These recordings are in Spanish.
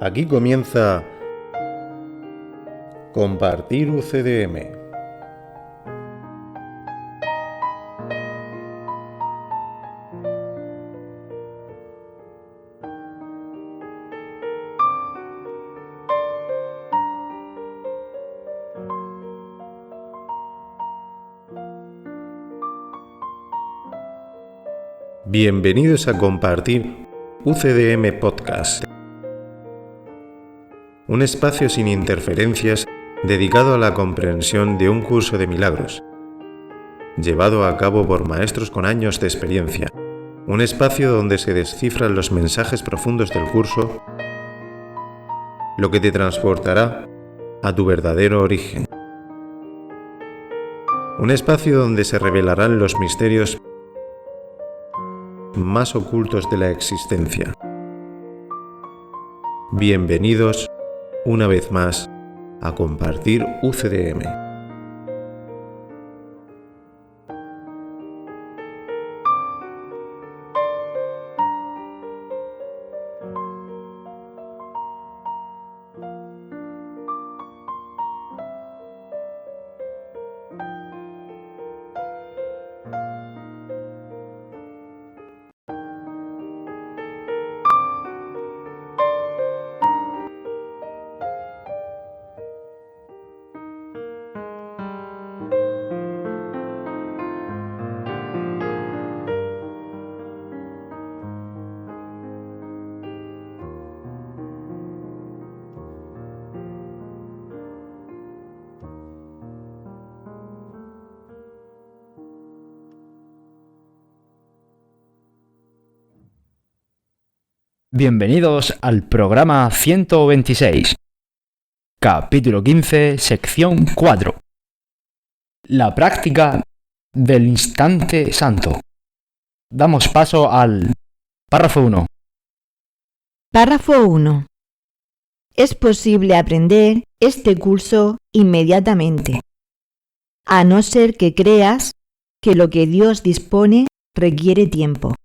Aquí comienza Compartir UCDM. Bienvenidos a Compartir UCDM Podcast, un espacio sin interferencias dedicado a la comprensión de un curso de milagros, llevado a cabo por maestros con años de experiencia, un espacio donde se descifran los mensajes profundos del curso, lo que te transportará a tu verdadero origen. Un espacio donde se revelarán los misterios más ocultos de la existencia. Bienvenidos una vez más a Compartir UCDM. Bienvenidos al programa 126, capítulo 15, sección 4. La práctica del instante santo. Damos paso al párrafo 1. Párrafo 1. Es posible aprender este curso inmediatamente, a no ser que creas que lo que Dios dispone requiere tiempo.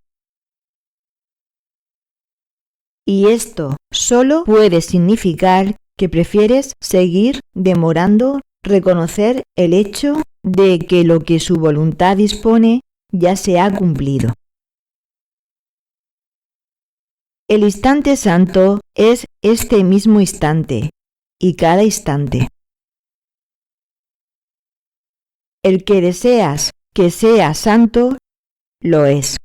Y esto solo puede significar que prefieres seguir demorando reconocer el hecho de que lo que su voluntad dispone ya se ha cumplido. El instante santo es este mismo instante y cada instante. El que deseas que sea santo, lo es.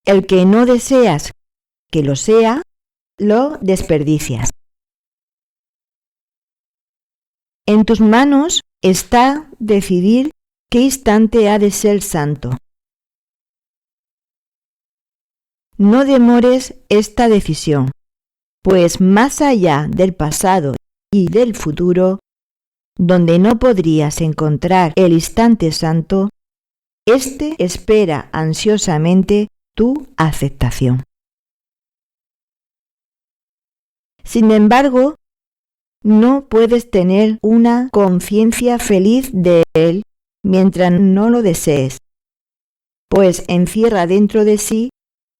El que no deseas que lo sea, lo desperdicias. En tus manos está decidir qué instante ha de ser santo. No demores esta decisión, pues más allá del pasado y del futuro, donde no podrías encontrar el instante santo, éste espera ansiosamente tu aceptación. Sin embargo, no puedes tener una conciencia feliz de él mientras no lo desees, pues encierra dentro de sí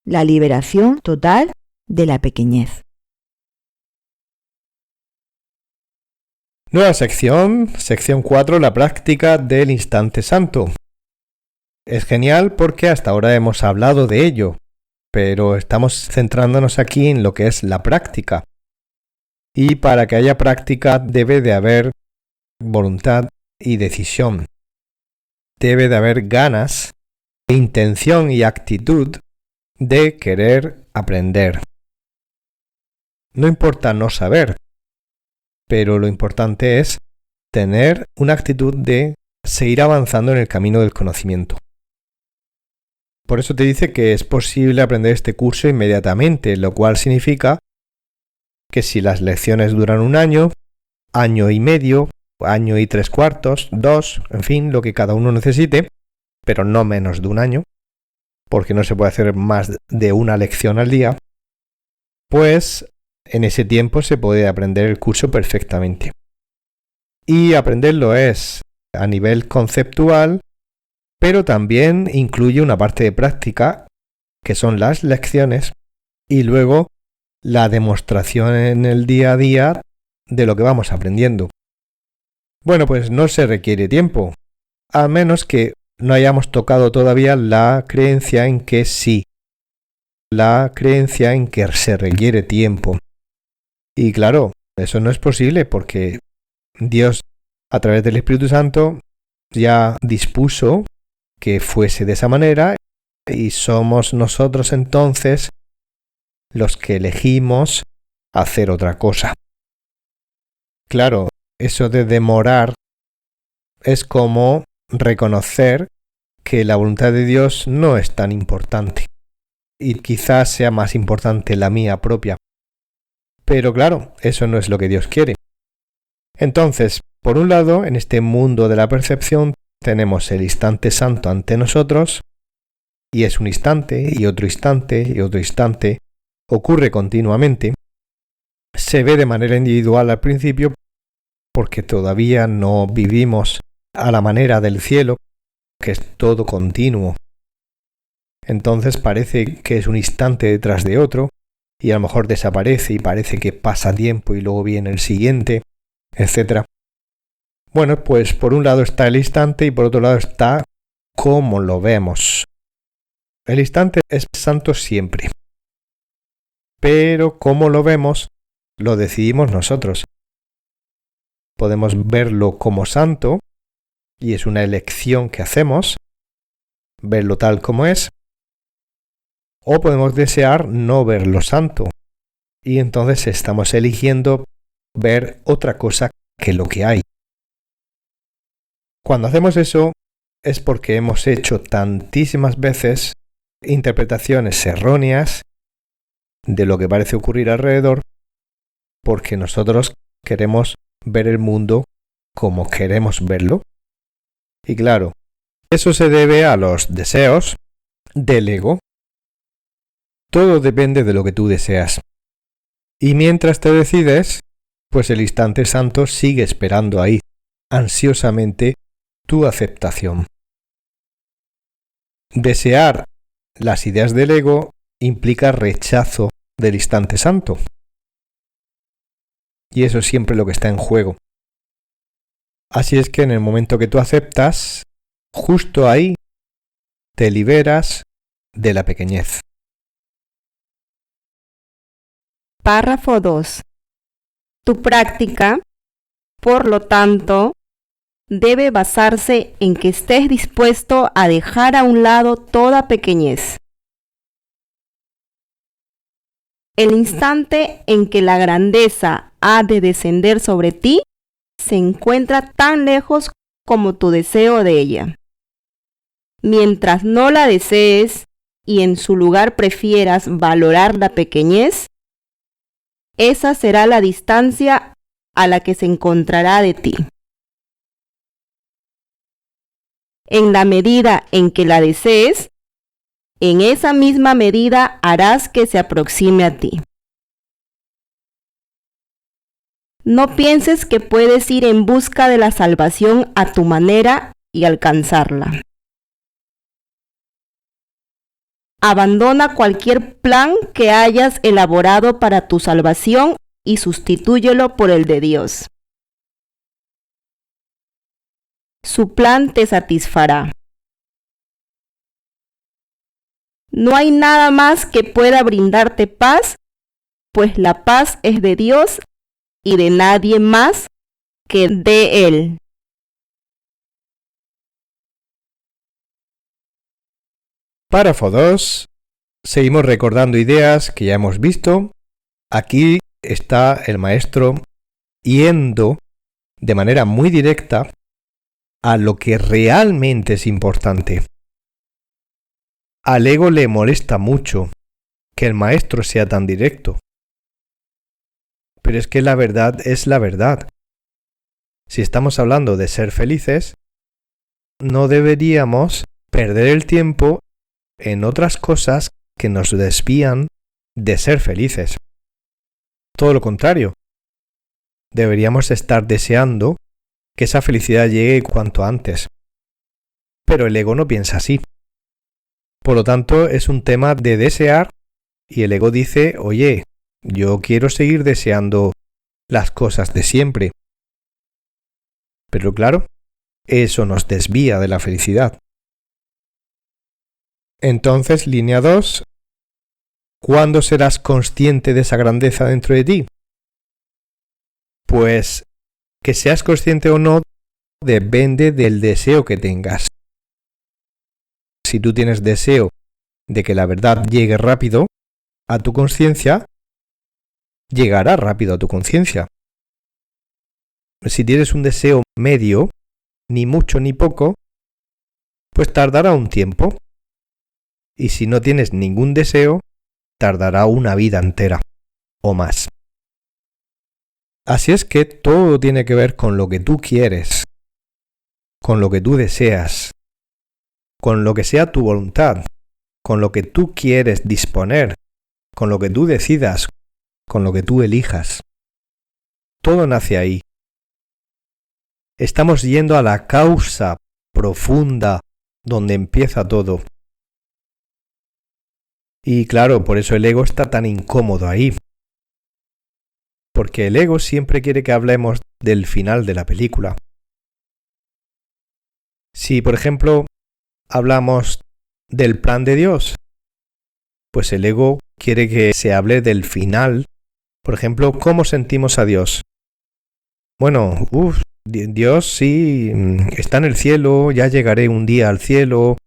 la liberación total de la pequeñez. Nueva sección 4, la práctica del instante santo. Es genial porque hasta ahora hemos hablado de ello, pero estamos centrándonos aquí en lo que es la práctica. Y para que haya práctica debe de haber voluntad y decisión. Debe de haber ganas, intención y actitud de querer aprender. No importa no saber, pero lo importante es tener una actitud de seguir avanzando en el camino del conocimiento. Por eso te dice que es posible aprender este curso inmediatamente, lo cual significa que si las lecciones duran un año, año y medio, año y 3/4, 2, en fin, lo que cada uno necesite, pero no menos de un año, porque no se puede hacer más de una lección al día, pues en ese tiempo se puede aprender el curso perfectamente. Y aprenderlo es a nivel conceptual, pero también incluye una parte de práctica, que son las lecciones, y luego la demostración en el día a día de lo que vamos aprendiendo. Bueno, pues no se requiere tiempo, a menos que no hayamos tocado todavía la creencia en que sí, la creencia en que se requiere tiempo. Y claro, eso no es posible porque Dios, a través del Espíritu Santo, ya dispuso que fuese de esa manera y somos nosotros entonces los que elegimos hacer otra cosa. Claro, eso de demorar es como reconocer que la voluntad de Dios no es tan importante y quizás sea más importante la mía propia. Pero claro, eso no es lo que Dios quiere. Entonces, por un lado, en este mundo de la percepción tenemos el instante santo ante nosotros, y es un instante, y otro instante, y otro instante, ocurre continuamente. Se ve de manera individual al principio porque todavía no vivimos a la manera del cielo, que es todo continuo. Entonces parece que es un instante detrás de otro, y a lo mejor desaparece y parece que pasa tiempo y luego viene el siguiente, etc. Bueno, pues por un lado está el instante y por otro lado está cómo lo vemos. El instante es santo siempre, pero cómo lo vemos lo decidimos nosotros. Podemos verlo como santo, y es una elección que hacemos, verlo tal como es, o podemos desear no verlo santo, y entonces estamos eligiendo ver otra cosa que lo que hay. Cuando hacemos eso es porque hemos hecho tantísimas veces interpretaciones erróneas de lo que parece ocurrir alrededor, porque nosotros queremos ver el mundo como queremos verlo. Y claro, eso se debe a los deseos del ego. Todo depende de lo que tú deseas. Y mientras te decides, pues el instante santo sigue esperando ahí, ansiosamente, tu aceptación. Desear las ideas del ego implica rechazo del instante santo. Y eso es siempre lo que está en juego. Así es que en el momento que tú aceptas, justo ahí te liberas de la pequeñez. Párrafo 2. Tu práctica, por lo tanto, debe basarse en que estés dispuesto a dejar a un lado toda pequeñez. El instante en que la grandeza ha de descender sobre ti se encuentra tan lejos como tu deseo de ella. Mientras no la desees y en su lugar prefieras valorar la pequeñez, esa será la distancia a la que se encontrará de ti. En la medida en que la desees, en esa misma medida harás que se aproxime a ti. No pienses que puedes ir en busca de la salvación a tu manera y alcanzarla. Abandona cualquier plan que hayas elaborado para tu salvación y sustitúyelo por el de Dios. Su plan te satisfará. No hay nada más que pueda brindarte paz, pues la paz es de Dios y de nadie más que de Él. Párrafo 2. Seguimos recordando ideas que ya hemos visto. Aquí está el maestro yendo de manera muy directa a lo que realmente es importante. Al ego le molesta mucho que el maestro sea tan directo. Pero es que la verdad es la verdad. Si estamos hablando de ser felices, no deberíamos perder el tiempo en otras cosas que nos desvían de ser felices. Todo lo contrario. Deberíamos estar deseando que esa felicidad llegue cuanto antes. Pero el ego no piensa así. Por lo tanto, es un tema de desear Y el ego dice, oye, yo quiero seguir deseando las cosas de siempre. Pero claro, eso nos desvía de la felicidad. Entonces, línea 2, ¿cuándo serás consciente de esa grandeza dentro de ti? Pues que seas consciente o no depende del deseo que tengas. Si tú tienes deseo de que la verdad llegue rápido a tu conciencia, llegará rápido a tu conciencia. Si tienes un deseo medio, ni mucho ni poco, pues tardará un tiempo. Y si no tienes ningún deseo, tardará una vida entera o más. Así es que todo tiene que ver con lo que tú quieres, con lo que tú deseas, con lo que sea tu voluntad, con lo que tú quieres disponer, con lo que tú decidas, con lo que tú elijas. Todo nace ahí. Estamos yendo a la causa profunda donde empieza todo. Y claro, por eso el ego está tan incómodo ahí. Porque el ego siempre quiere que hablemos del final de la película. Si, por ejemplo, hablamos del plan de Dios, pues el ego quiere que se hable del final. Por ejemplo, ¿cómo sentimos a Dios? Bueno, Dios sí está en el cielo, ya llegaré un día al cielo,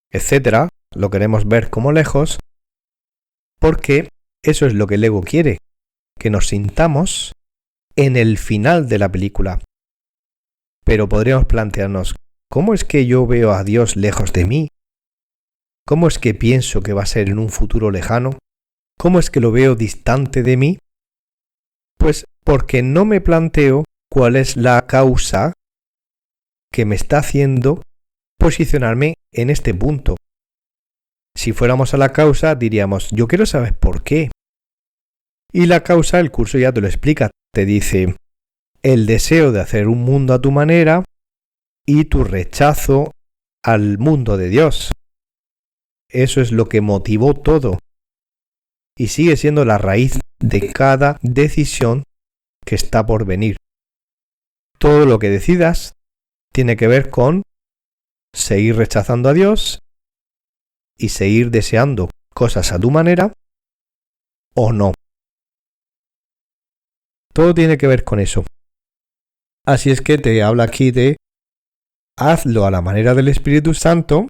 etc. Lo queremos ver como lejos, porque eso es lo que el ego quiere, que nos sintamos en el final de la película. Pero podríamos plantearnos, ¿cómo es que yo veo a Dios lejos de mí? ¿Cómo es que pienso que va a ser en un futuro lejano? ¿Cómo es que lo veo distante de mí? Pues porque no me planteo cuál es la causa que me está haciendo posicionarme en este punto. Si fuéramos a la causa, diríamos, yo quiero saber por qué. Y la causa, el curso ya te lo explica, te dice el deseo de hacer un mundo a tu manera y tu rechazo al mundo de Dios. Eso es lo que motivó todo. Y sigue siendo la raíz de cada decisión que está por venir. Todo lo que decidas tiene que ver con seguir rechazando a Dios y seguir deseando cosas a tu manera o no. Todo tiene que ver con eso. Así es que te habla aquí de hazlo a la manera del Espíritu Santo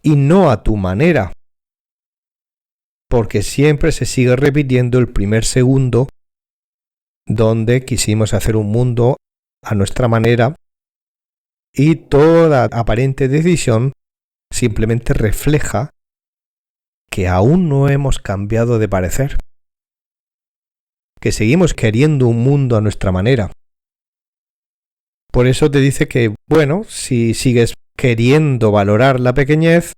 y no a tu manera. Porque siempre se sigue repitiendo el primer segundo donde quisimos hacer un mundo a nuestra manera y toda aparente decisión simplemente refleja que aún no hemos cambiado de parecer, que seguimos queriendo un mundo a nuestra manera. Por eso te dice que, bueno, si sigues queriendo valorar la pequeñez,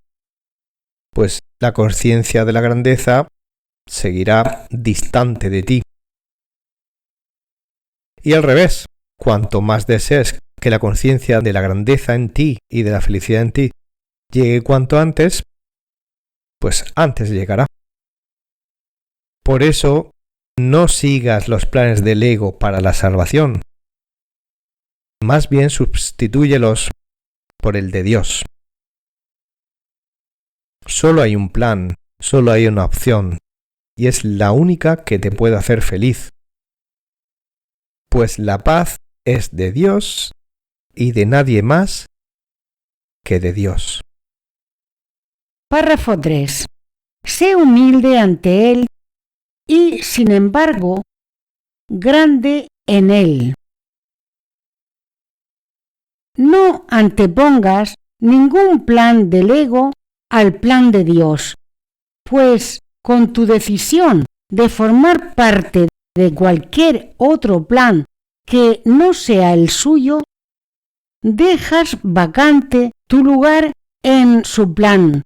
pues la conciencia de la grandeza seguirá distante de ti. Y al revés, cuanto más desees que la conciencia de la grandeza en ti y de la felicidad en ti llegue cuanto antes, pues antes llegará. Por eso, no sigas los planes del ego para la salvación. Más bien sustitúyelos por el de Dios. Solo hay un plan, solo hay una opción, y es la única que te puede hacer feliz. Pues la paz es de Dios y de nadie más que de Dios. Párrafo 3. Sé humilde ante Él y, sin embargo, grande en Él. No antepongas ningún plan del ego al plan de Dios, pues con tu decisión de formar parte de cualquier otro plan que no sea el suyo, dejas vacante tu lugar en su plan,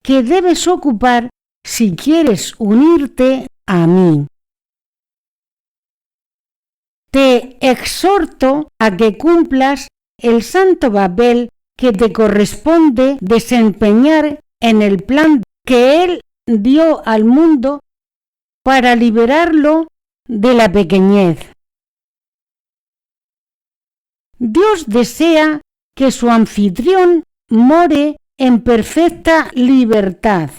que debes ocupar si quieres unirte a mí. Te exhorto a que cumplas el santo papel que te corresponde desempeñar en el plan que Él dio al mundo para liberarlo de la pequeñez. Dios desea que su anfitrión more en perfecta libertad.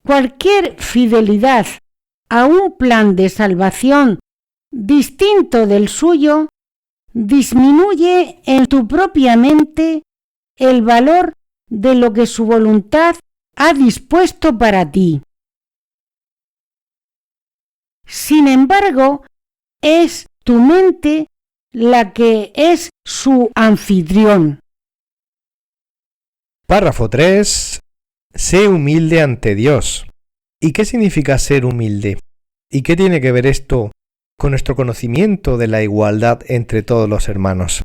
Cualquier fidelidad a un plan de salvación distinto del suyo disminuye en tu propia mente el valor de lo que su voluntad ha dispuesto para ti. Sin embargo, es tu mente la que es su anfitrión. Párrafo 3. Sé humilde ante Dios. ¿Y qué significa ser humilde? ¿Y qué tiene que ver esto con nuestro conocimiento de la igualdad entre todos los hermanos?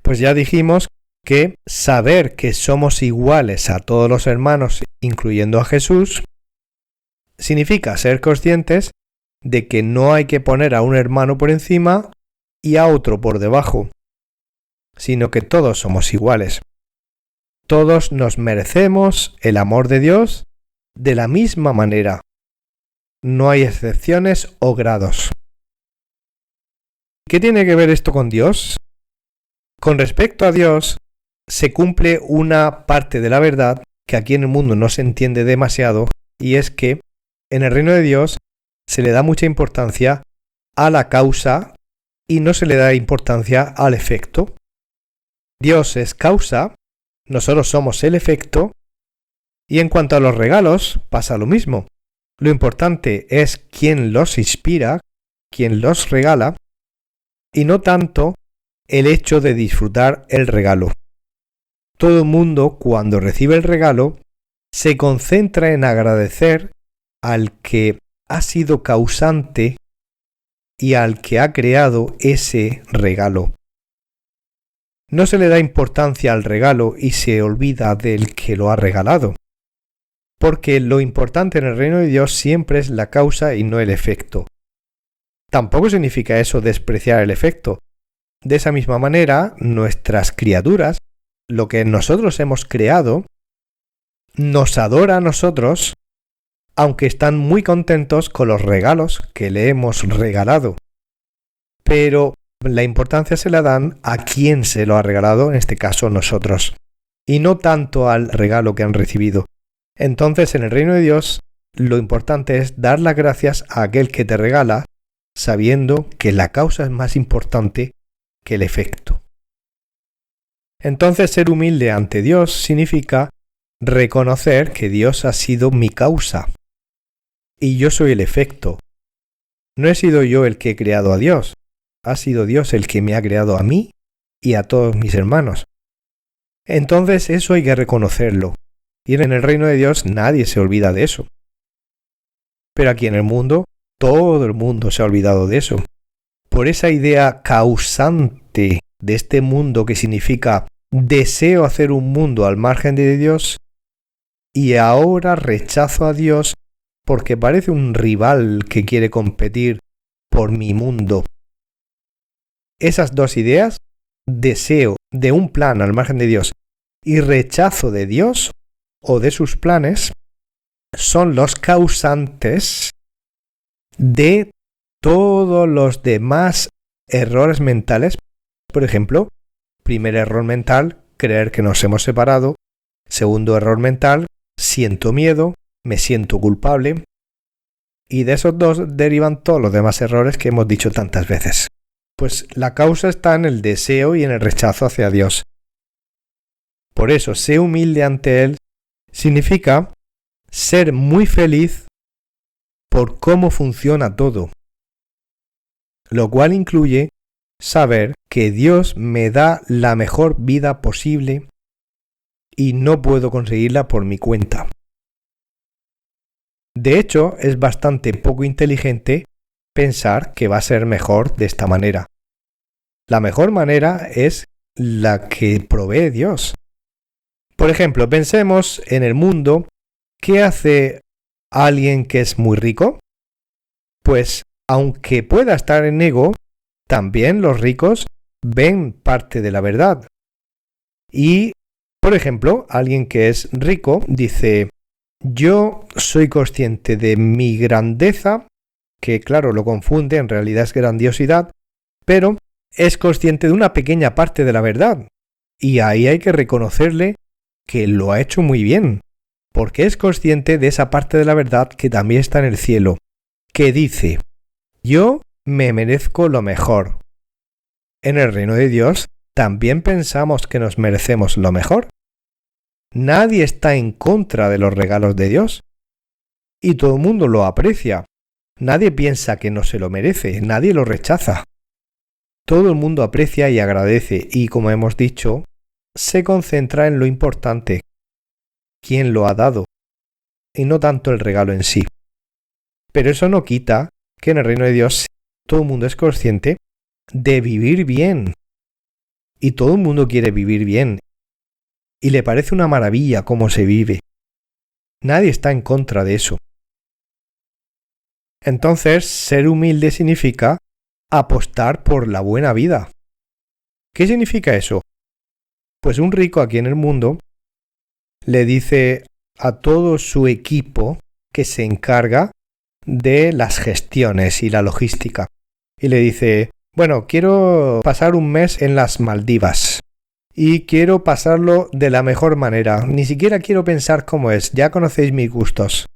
Pues ya dijimos que saber que somos iguales a todos los hermanos, incluyendo a Jesús, significa ser conscientes de que no hay que poner a un hermano por encima y a otro por debajo, sino que todos somos iguales. Todos nos merecemos el amor de Dios de la misma manera. No hay excepciones o grados. ¿Qué tiene que ver esto con Dios? Con respecto a Dios, se cumple una parte de la verdad que aquí en el mundo no se entiende demasiado, y es que en el reino de Dios se le da mucha importancia a la causa y no se le da importancia al efecto. Dios es causa, nosotros somos el efecto, y en cuanto a los regalos pasa lo mismo. Lo importante es quién los inspira, quién los regala, y no tanto el hecho de disfrutar el regalo. Todo el mundo, cuando recibe el regalo, se concentra en agradecer al que ha sido causante y al que ha creado ese regalo. No se le da importancia al regalo y se olvida del que lo ha regalado, porque lo importante en el reino de Dios siempre es la causa y no el efecto. Tampoco significa eso despreciar el efecto. De esa misma manera, nuestras criaturas, lo que nosotros hemos creado, nos adora a nosotros, aunque están muy contentos con los regalos que le hemos regalado. Pero la importancia se la dan a quien se lo ha regalado, en este caso nosotros, y no tanto al regalo que han recibido. Entonces, en el reino de Dios, lo importante es dar las gracias a aquel que te regala, sabiendo que la causa es más importante que el efecto. Entonces, ser humilde ante Dios significa reconocer que Dios ha sido mi causa y yo soy el efecto. No he sido yo el que he creado a Dios, ha sido Dios el que me ha creado a mí y a todos mis hermanos. Entonces eso hay que reconocerlo, y en el reino de Dios nadie se olvida de eso. Pero aquí en el mundo, todo el mundo se ha olvidado de eso. Por esa idea causante de este mundo que significa deseo hacer un mundo al margen de Dios, y ahora rechazo a Dios porque parece un rival que quiere competir por mi mundo. Esas dos ideas, deseo de un plan al margen de Dios y rechazo de Dios o de sus planes, son los causantes de todos los demás errores mentales. Por ejemplo, primer error mental, creer que nos hemos separado. Segundo error mental, siento miedo, me siento culpable. Y de esos dos derivan todos los demás errores que hemos dicho tantas veces. Pues la causa está en el deseo y en el rechazo hacia Dios. Por eso, ser humilde ante Él significa ser muy feliz por cómo funciona todo, lo cual incluye saber que Dios me da la mejor vida posible y no puedo conseguirla por mi cuenta. De hecho, es bastante poco inteligente pensar que va a ser mejor de esta manera. La mejor manera es la que provee Dios. Por ejemplo, pensemos en el mundo. ¿Qué hace alguien que es muy rico? Pues, aunque pueda estar en ego, también los ricos ven parte de la verdad. Y Por ejemplo, alguien que es rico dice: yo soy consciente de mi grandeza, que claro, lo confunde, en realidad es grandiosidad, pero es consciente de una pequeña parte de la verdad. Y ahí hay que reconocerle que lo ha hecho muy bien, porque es consciente de esa parte de la verdad que también está en el cielo, que dice: yo me merezco lo mejor. En el reino de Dios también pensamos que nos merecemos lo mejor. Nadie está en contra de los regalos de Dios. Y todo el mundo lo aprecia. Nadie piensa que no se lo merece, nadie lo rechaza. Todo el mundo aprecia y agradece y, como hemos dicho, se concentra en lo importante, quién lo ha dado, y no tanto el regalo en sí. Pero eso no quita que en el reino de Dios todo el mundo es consciente de vivir bien. Y todo el mundo quiere vivir bien. Y le parece una maravilla cómo se vive. Nadie está en contra de eso. Entonces, ser humilde significa apostar por la buena vida. ¿Qué significa eso? Pues un rico aquí en el mundo le dice a todo su equipo que se encarga de las gestiones y la logística. Y le dice: bueno, quiero pasar un mes en las Maldivas. Y quiero pasarlo de la mejor manera. Ni siquiera quiero pensar cómo es. Ya conocéis mis gustos.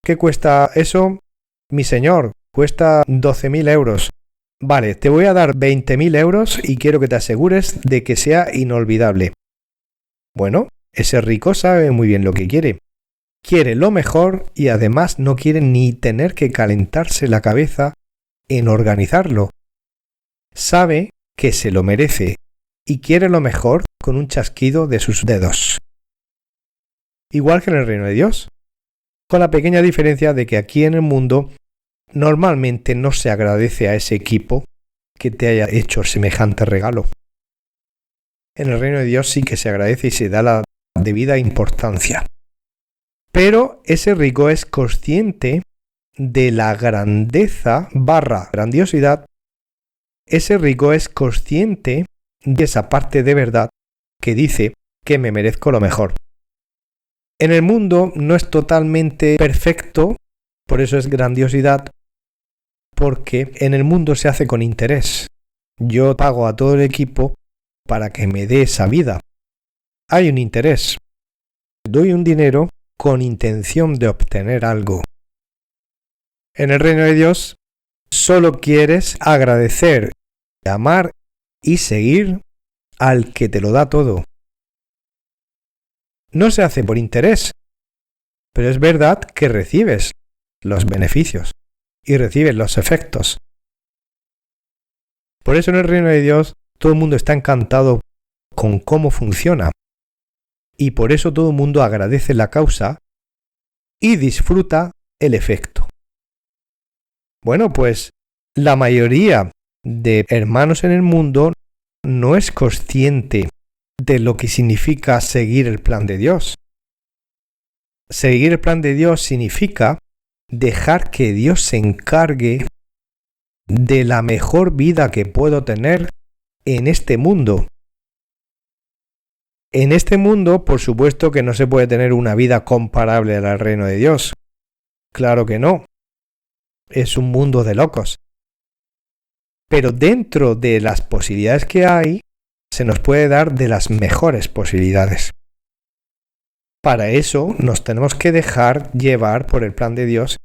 ¿Qué cuesta eso? Mi señor, cuesta 12.000 euros. Vale, te voy a dar 20.000 euros y quiero que te asegures de que sea inolvidable. Bueno, ese rico sabe muy bien lo que quiere. Quiere lo mejor y además no quiere ni tener que calentarse la cabeza en organizarlo. Sabe que se lo merece y quiere lo mejor con un chasquido de sus dedos. Igual que en el reino de Dios, con la pequeña diferencia de que aquí en el mundo normalmente no se agradece a ese equipo que te haya hecho semejante regalo. En el reino de Dios sí que se agradece y se da la debida importancia. Pero ese rico es consciente de la grandeza / grandiosidad. Ese rico es consciente de esa parte de verdad que dice que me merezco lo mejor. En el mundo no es totalmente perfecto, por eso es grandiosidad, porque en el mundo se hace con interés. Yo pago a todo el equipo para que me dé esa vida. Hay un interés. Doy un dinero con intención de obtener algo. En el reino de Dios solo quieres agradecer, amar y seguir al que te lo da todo. No se hace por interés, pero es verdad que recibes los beneficios y recibes los efectos. Por eso en el reino de Dios todo el mundo está encantado con cómo funciona y por eso todo el mundo agradece la causa y disfruta el efecto. Bueno, pues la mayoría de hermanos en el mundo no es consciente de lo que significa seguir el plan de Dios. Seguir el plan de Dios significa dejar que Dios se encargue de la mejor vida que puedo tener en este mundo. En este mundo, por supuesto que no se puede tener una vida comparable al reino de Dios. Claro que no. Es un mundo de locos. Pero dentro de las posibilidades que hay, se nos puede dar de las mejores posibilidades. Para eso nos tenemos que dejar llevar por el plan de Dios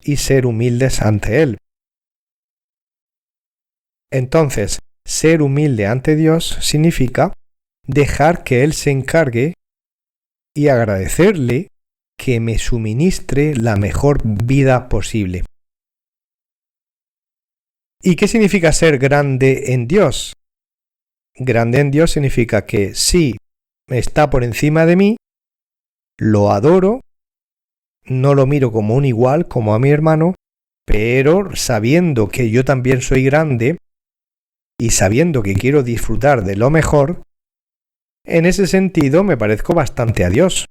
y ser humildes ante Él. Entonces, ser humilde ante Dios significa dejar que Él se encargue y agradecerle que me suministre la mejor vida posible. ¿Y qué significa ser grande en Dios? Grande en Dios significa que sí, está por encima de mí, lo adoro, no lo miro como un igual, como a mi hermano, pero sabiendo que yo también soy grande y sabiendo que quiero disfrutar de lo mejor, en ese sentido me parezco bastante a Dios.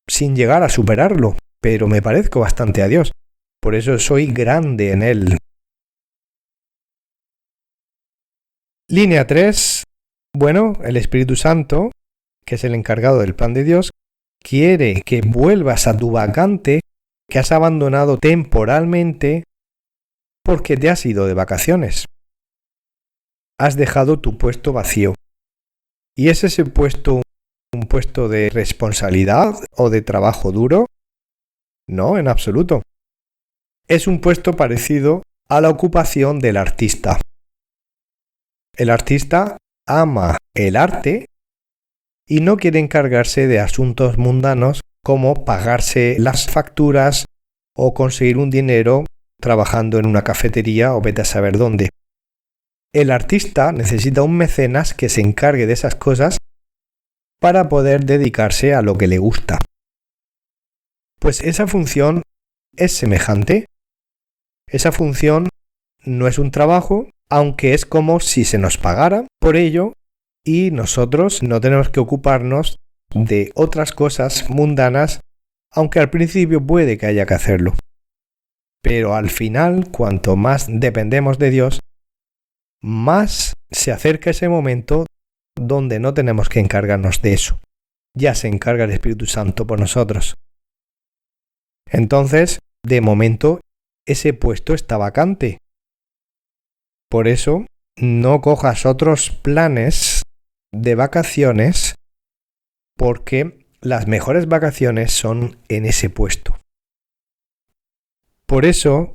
Sin llegar a superarlo, pero me parezco bastante a Dios. Por eso soy grande en Él. Línea 3. Bueno, el Espíritu Santo que es el encargado del plan de Dios, quiere que vuelvas a tu vacante que has abandonado temporalmente porque te has ido de vacaciones. Has dejado tu puesto vacío. ¿Y es ese puesto un puesto de responsabilidad o de trabajo duro? No, en absoluto. Es un puesto parecido a la ocupación del artista. El artista ama el arte y no quiere encargarse de asuntos mundanos como pagarse las facturas o conseguir un dinero trabajando en una cafetería o vete a saber dónde. El artista necesita un mecenas que se encargue de esas cosas para poder dedicarse a lo que le gusta. Pues esa función es semejante. Esa función no es un trabajo, aunque es como si se nos pagara por ello y nosotros no tenemos que ocuparnos de otras cosas mundanas, aunque al principio puede que haya que hacerlo. Pero al final, cuanto más dependemos de Dios, más se acerca ese momento donde no tenemos que encargarnos de eso. Ya se encarga el Espíritu Santo por nosotros. Entonces, de momento, ese puesto está vacante. Por eso, no cojas otros planes de vacaciones, porque las mejores vacaciones son en ese puesto. Por eso,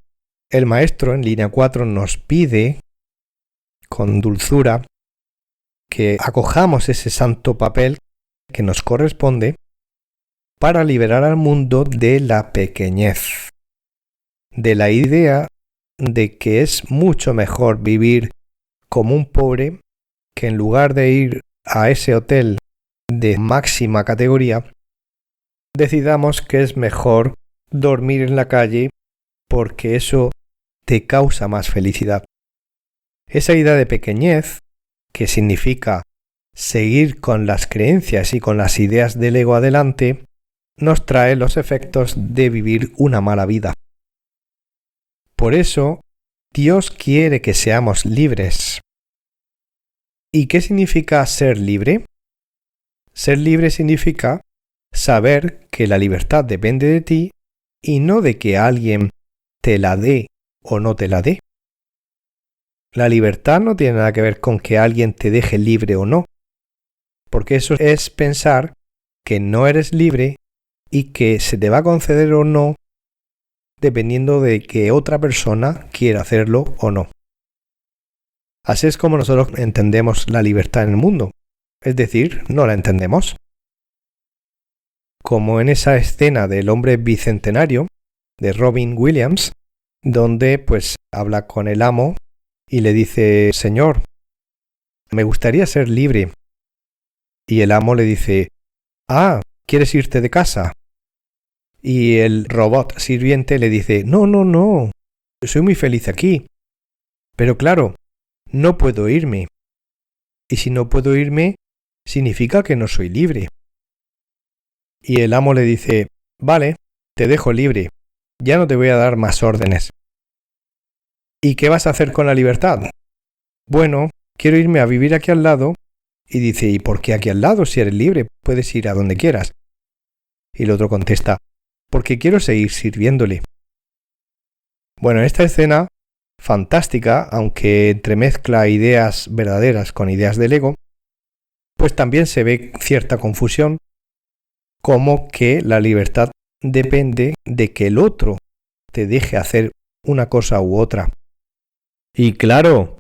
el maestro en línea 4 nos pide, con dulzura, que acojamos ese santo papel que nos corresponde para liberar al mundo de la pequeñez, de la idea de que es mucho mejor vivir como un pobre que en lugar de ir a ese hotel de máxima categoría, decidamos que es mejor dormir en la calle porque eso te causa más felicidad. Esa idea de pequeñez, que significa seguir con las creencias y con las ideas del ego adelante, nos trae los efectos de vivir una mala vida. Por eso, Dios quiere que seamos libres. ¿Y qué significa ser libre? Ser libre significa saber que la libertad depende de ti y no de que alguien te la dé o no te la dé. La libertad no tiene nada que ver con que alguien te deje libre o no, porque eso es pensar que no eres libre y que se te va a conceder o no dependiendo de que otra persona quiera hacerlo o no. Así es como nosotros entendemos la libertad en el mundo, es decir, no la entendemos. Como en esa escena del hombre bicentenario de Robin Williams, donde pues habla con el amo y le dice: Señor, me gustaría ser libre. Y el amo le dice: ¿quieres irte de casa? Y el robot sirviente le dice: No, soy muy feliz aquí. Pero claro, no puedo irme. Y si no puedo irme, significa que no soy libre. Y el amo le dice: Vale, te dejo libre. Ya no te voy a dar más órdenes. ¿Y qué vas a hacer con la libertad? Bueno, quiero irme a vivir aquí al lado. Y dice: ¿y por qué aquí al lado si eres libre? Puedes ir a donde quieras. Y el otro contesta: porque quiero seguir sirviéndole. Bueno, esta escena, fantástica, aunque entremezcla ideas verdaderas con ideas del ego, pues también se ve cierta confusión, como que la libertad depende de que el otro te deje hacer una cosa u otra. Y claro,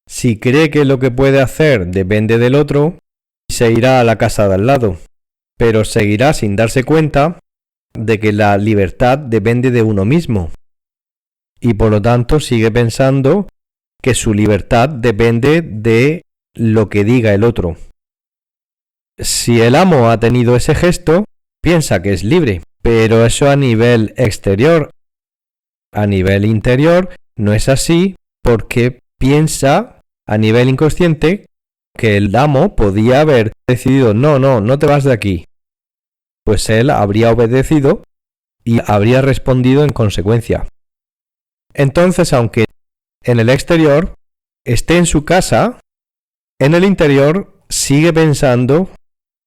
si cree que lo que puede hacer depende del otro, se irá a la casa de al lado, pero seguirá sin darse cuenta de que la libertad depende de uno mismo. Y por lo tanto sigue pensando que su libertad depende de lo que diga el otro. Si el amo ha tenido ese gesto, piensa que es libre, pero eso a nivel exterior. A nivel interior no es así, porque piensa a nivel inconsciente que el amo podía haber decidido: no te vas de aquí. Pues él habría obedecido y habría respondido en consecuencia. Entonces, aunque en el exterior esté en su casa, en el interior sigue pensando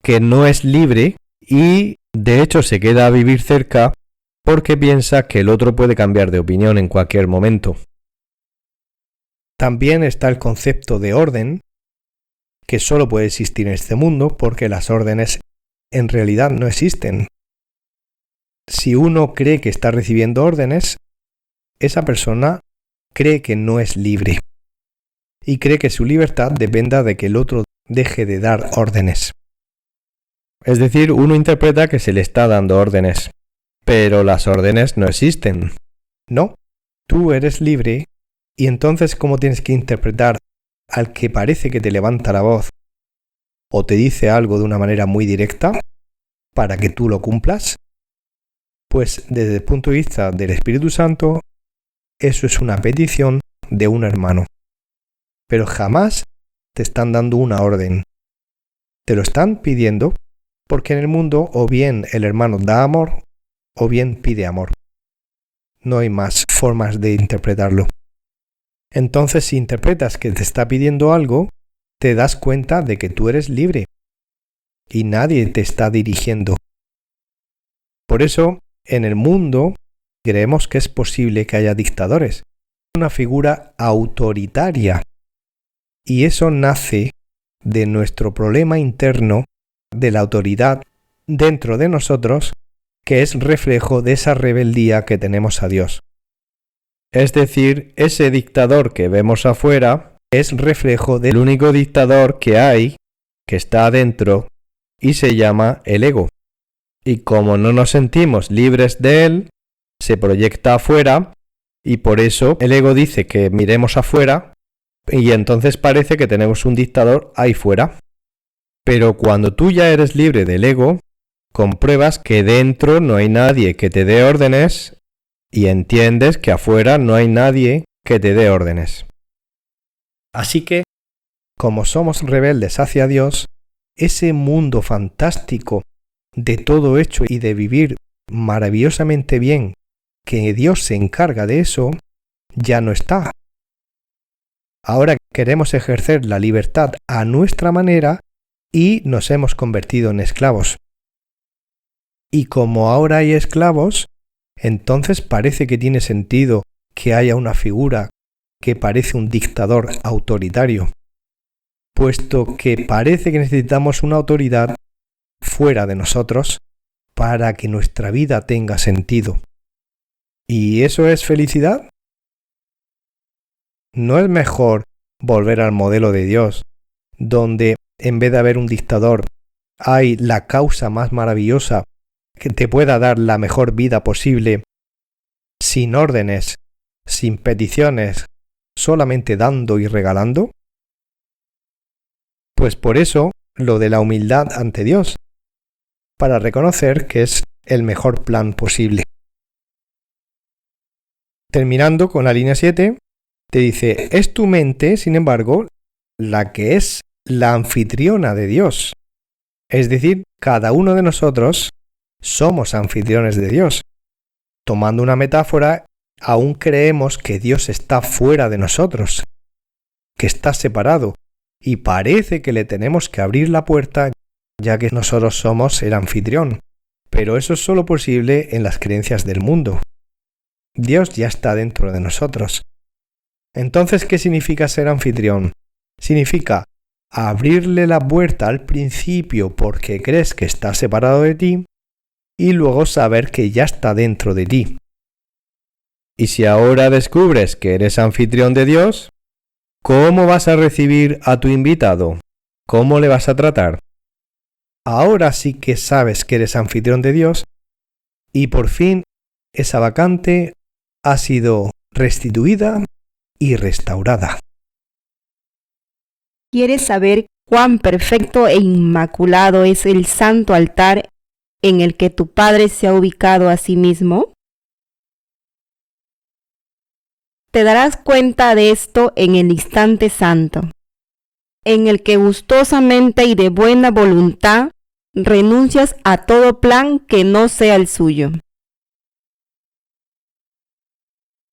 que no es libre y de hecho se queda a vivir cerca porque piensa que el otro puede cambiar de opinión en cualquier momento. También está el concepto de orden, que solo puede existir en este mundo porque las órdenes en realidad no existen. Si uno cree que está recibiendo órdenes, esa persona cree que no es libre y cree que su libertad dependa de que el otro deje de dar órdenes. Es decir, uno interpreta que se le está dando órdenes, pero las órdenes no existen. No, tú eres libre y entonces ¿cómo tienes que interpretar al que parece que te levanta la voz o te dice algo de una manera muy directa para que tú lo cumplas? Pues desde el punto de vista del Espíritu Santo, eso es una petición de un hermano. Pero jamás te están dando una orden. Te lo están pidiendo porque en el mundo o bien el hermano da amor o bien pide amor. No hay más formas de interpretarlo. Entonces, si interpretas que te está pidiendo algo, te das cuenta de que tú eres libre y nadie te está dirigiendo. Por eso, en el mundo, creemos que es posible que haya dictadores. Una figura autoritaria. Y eso nace de nuestro problema interno de la autoridad dentro de nosotros, que es reflejo de esa rebeldía que tenemos a Dios. Es decir, ese dictador que vemos afuera es reflejo del único dictador que hay, que está adentro, y se llama el ego. Y como no nos sentimos libres de él, se proyecta afuera, y por eso el ego dice que miremos afuera, y entonces parece que tenemos un dictador ahí fuera. Pero cuando tú ya eres libre del ego, compruebas que dentro no hay nadie que te dé órdenes, y entiendes que afuera no hay nadie que te dé órdenes. Así que, como somos rebeldes hacia Dios, ese mundo fantástico de todo hecho y de vivir maravillosamente bien, que Dios se encarga de eso, ya no está. Ahora queremos ejercer la libertad a nuestra manera y nos hemos convertido en esclavos. Y como ahora hay esclavos, entonces parece que tiene sentido que haya una figura que parece un dictador autoritario, puesto que parece que necesitamos una autoridad fuera de nosotros para que nuestra vida tenga sentido. ¿Y eso es felicidad? ¿No es mejor volver al modelo de Dios, donde en vez de haber un dictador, hay la causa más maravillosa que te pueda dar la mejor vida posible, sin órdenes, sin peticiones, solamente dando y regalando? Pues por eso lo de la humildad ante Dios, para reconocer que es el mejor plan posible. Terminando con la línea 7, te dice, es tu mente, sin embargo, la que es la anfitriona de Dios. Es decir, cada uno de nosotros somos anfitriones de Dios. Tomando una metáfora, aún creemos que Dios está fuera de nosotros, que está separado, y parece que le tenemos que abrir la puerta, ya que nosotros somos el anfitrión. Pero eso es solo posible en las creencias del mundo. Dios ya está dentro de nosotros. Entonces, ¿qué significa ser anfitrión? Significa abrirle la puerta al principio porque crees que está separado de ti y luego saber que ya está dentro de ti. Y si ahora descubres que eres anfitrión de Dios, ¿cómo vas a recibir a tu invitado? ¿Cómo le vas a tratar? Ahora sí que sabes que eres anfitrión de Dios y por fin esa vacante ha sido restituida y restaurada. ¿Quieres saber cuán perfecto e inmaculado es el santo altar en el que tu Padre se ha ubicado a sí mismo? Te darás cuenta de esto en el instante santo, en el que gustosamente y de buena voluntad renuncias a todo plan que no sea el suyo.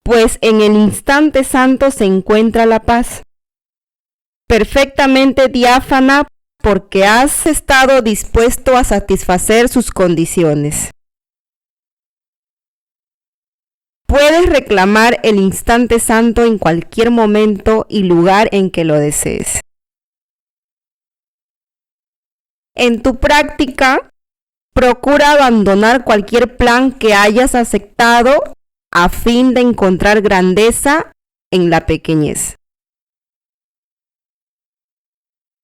Pues en el instante santo se encuentra la paz, perfectamente diáfana porque has estado dispuesto a satisfacer sus condiciones. Puedes reclamar el instante santo en cualquier momento y lugar en que lo desees. En tu práctica, procura abandonar cualquier plan que hayas aceptado a fin de encontrar grandeza en la pequeñez.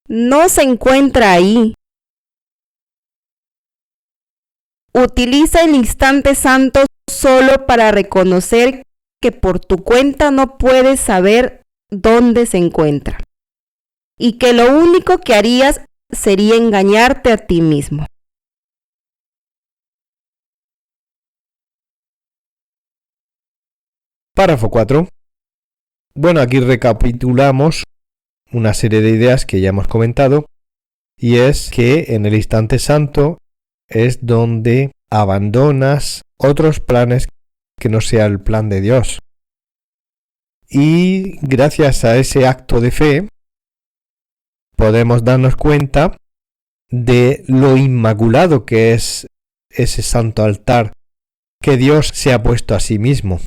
No se encuentra ahí. Utiliza el instante santo solo para reconocer que por tu cuenta no puedes saber dónde se encuentra y que lo único que harías sería engañarte a ti mismo. Párrafo 4. Bueno, aquí recapitulamos una serie de ideas que ya hemos comentado, y es que en el instante santo es donde abandonas otros planes que no sea el plan de Dios. Y gracias a ese acto de fe podemos darnos cuenta de lo inmaculado que es ese santo altar que Dios se ha puesto a sí mismo.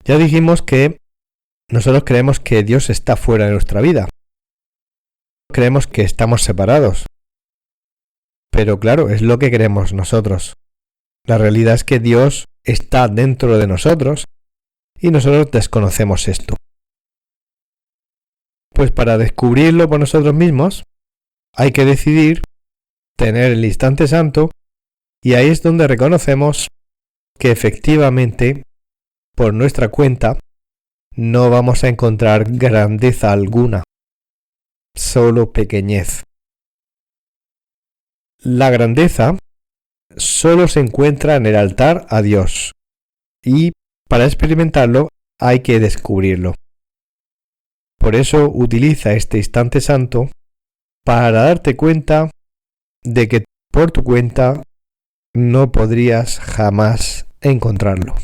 Ya dijimos que nosotros creemos que Dios está fuera de nuestra vida. Creemos que estamos separados. Pero claro, es lo que creemos nosotros. La realidad es que Dios está dentro de nosotros y nosotros desconocemos esto. Pues para descubrirlo por nosotros mismos, hay que decidir tener el instante santo, y ahí es donde reconocemos que efectivamente, por nuestra cuenta, no vamos a encontrar grandeza alguna, solo pequeñez. La grandeza solo se encuentra en el altar a Dios, y para experimentarlo hay que descubrirlo. Por eso utiliza este instante santo para darte cuenta de que por tu cuenta no podrías jamás encontrarlo.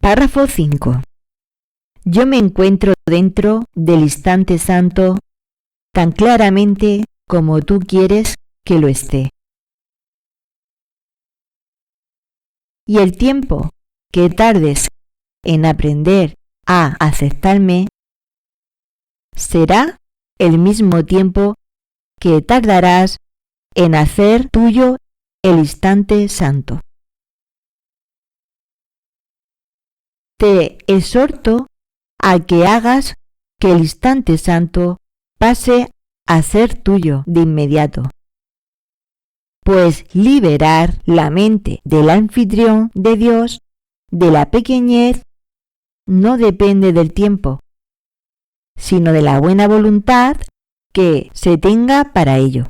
Párrafo 5. Yo me encuentro dentro del instante santo tan claramente como tú quieres que lo esté. Y el tiempo que tardes en aprender a aceptarme será el mismo tiempo que tardarás en hacer tuyo el instante santo. Te exhorto a que hagas que el instante santo pase a ser tuyo de inmediato, pues liberar la mente del anfitrión de Dios de la pequeñez no depende del tiempo, sino de la buena voluntad que se tenga para ello.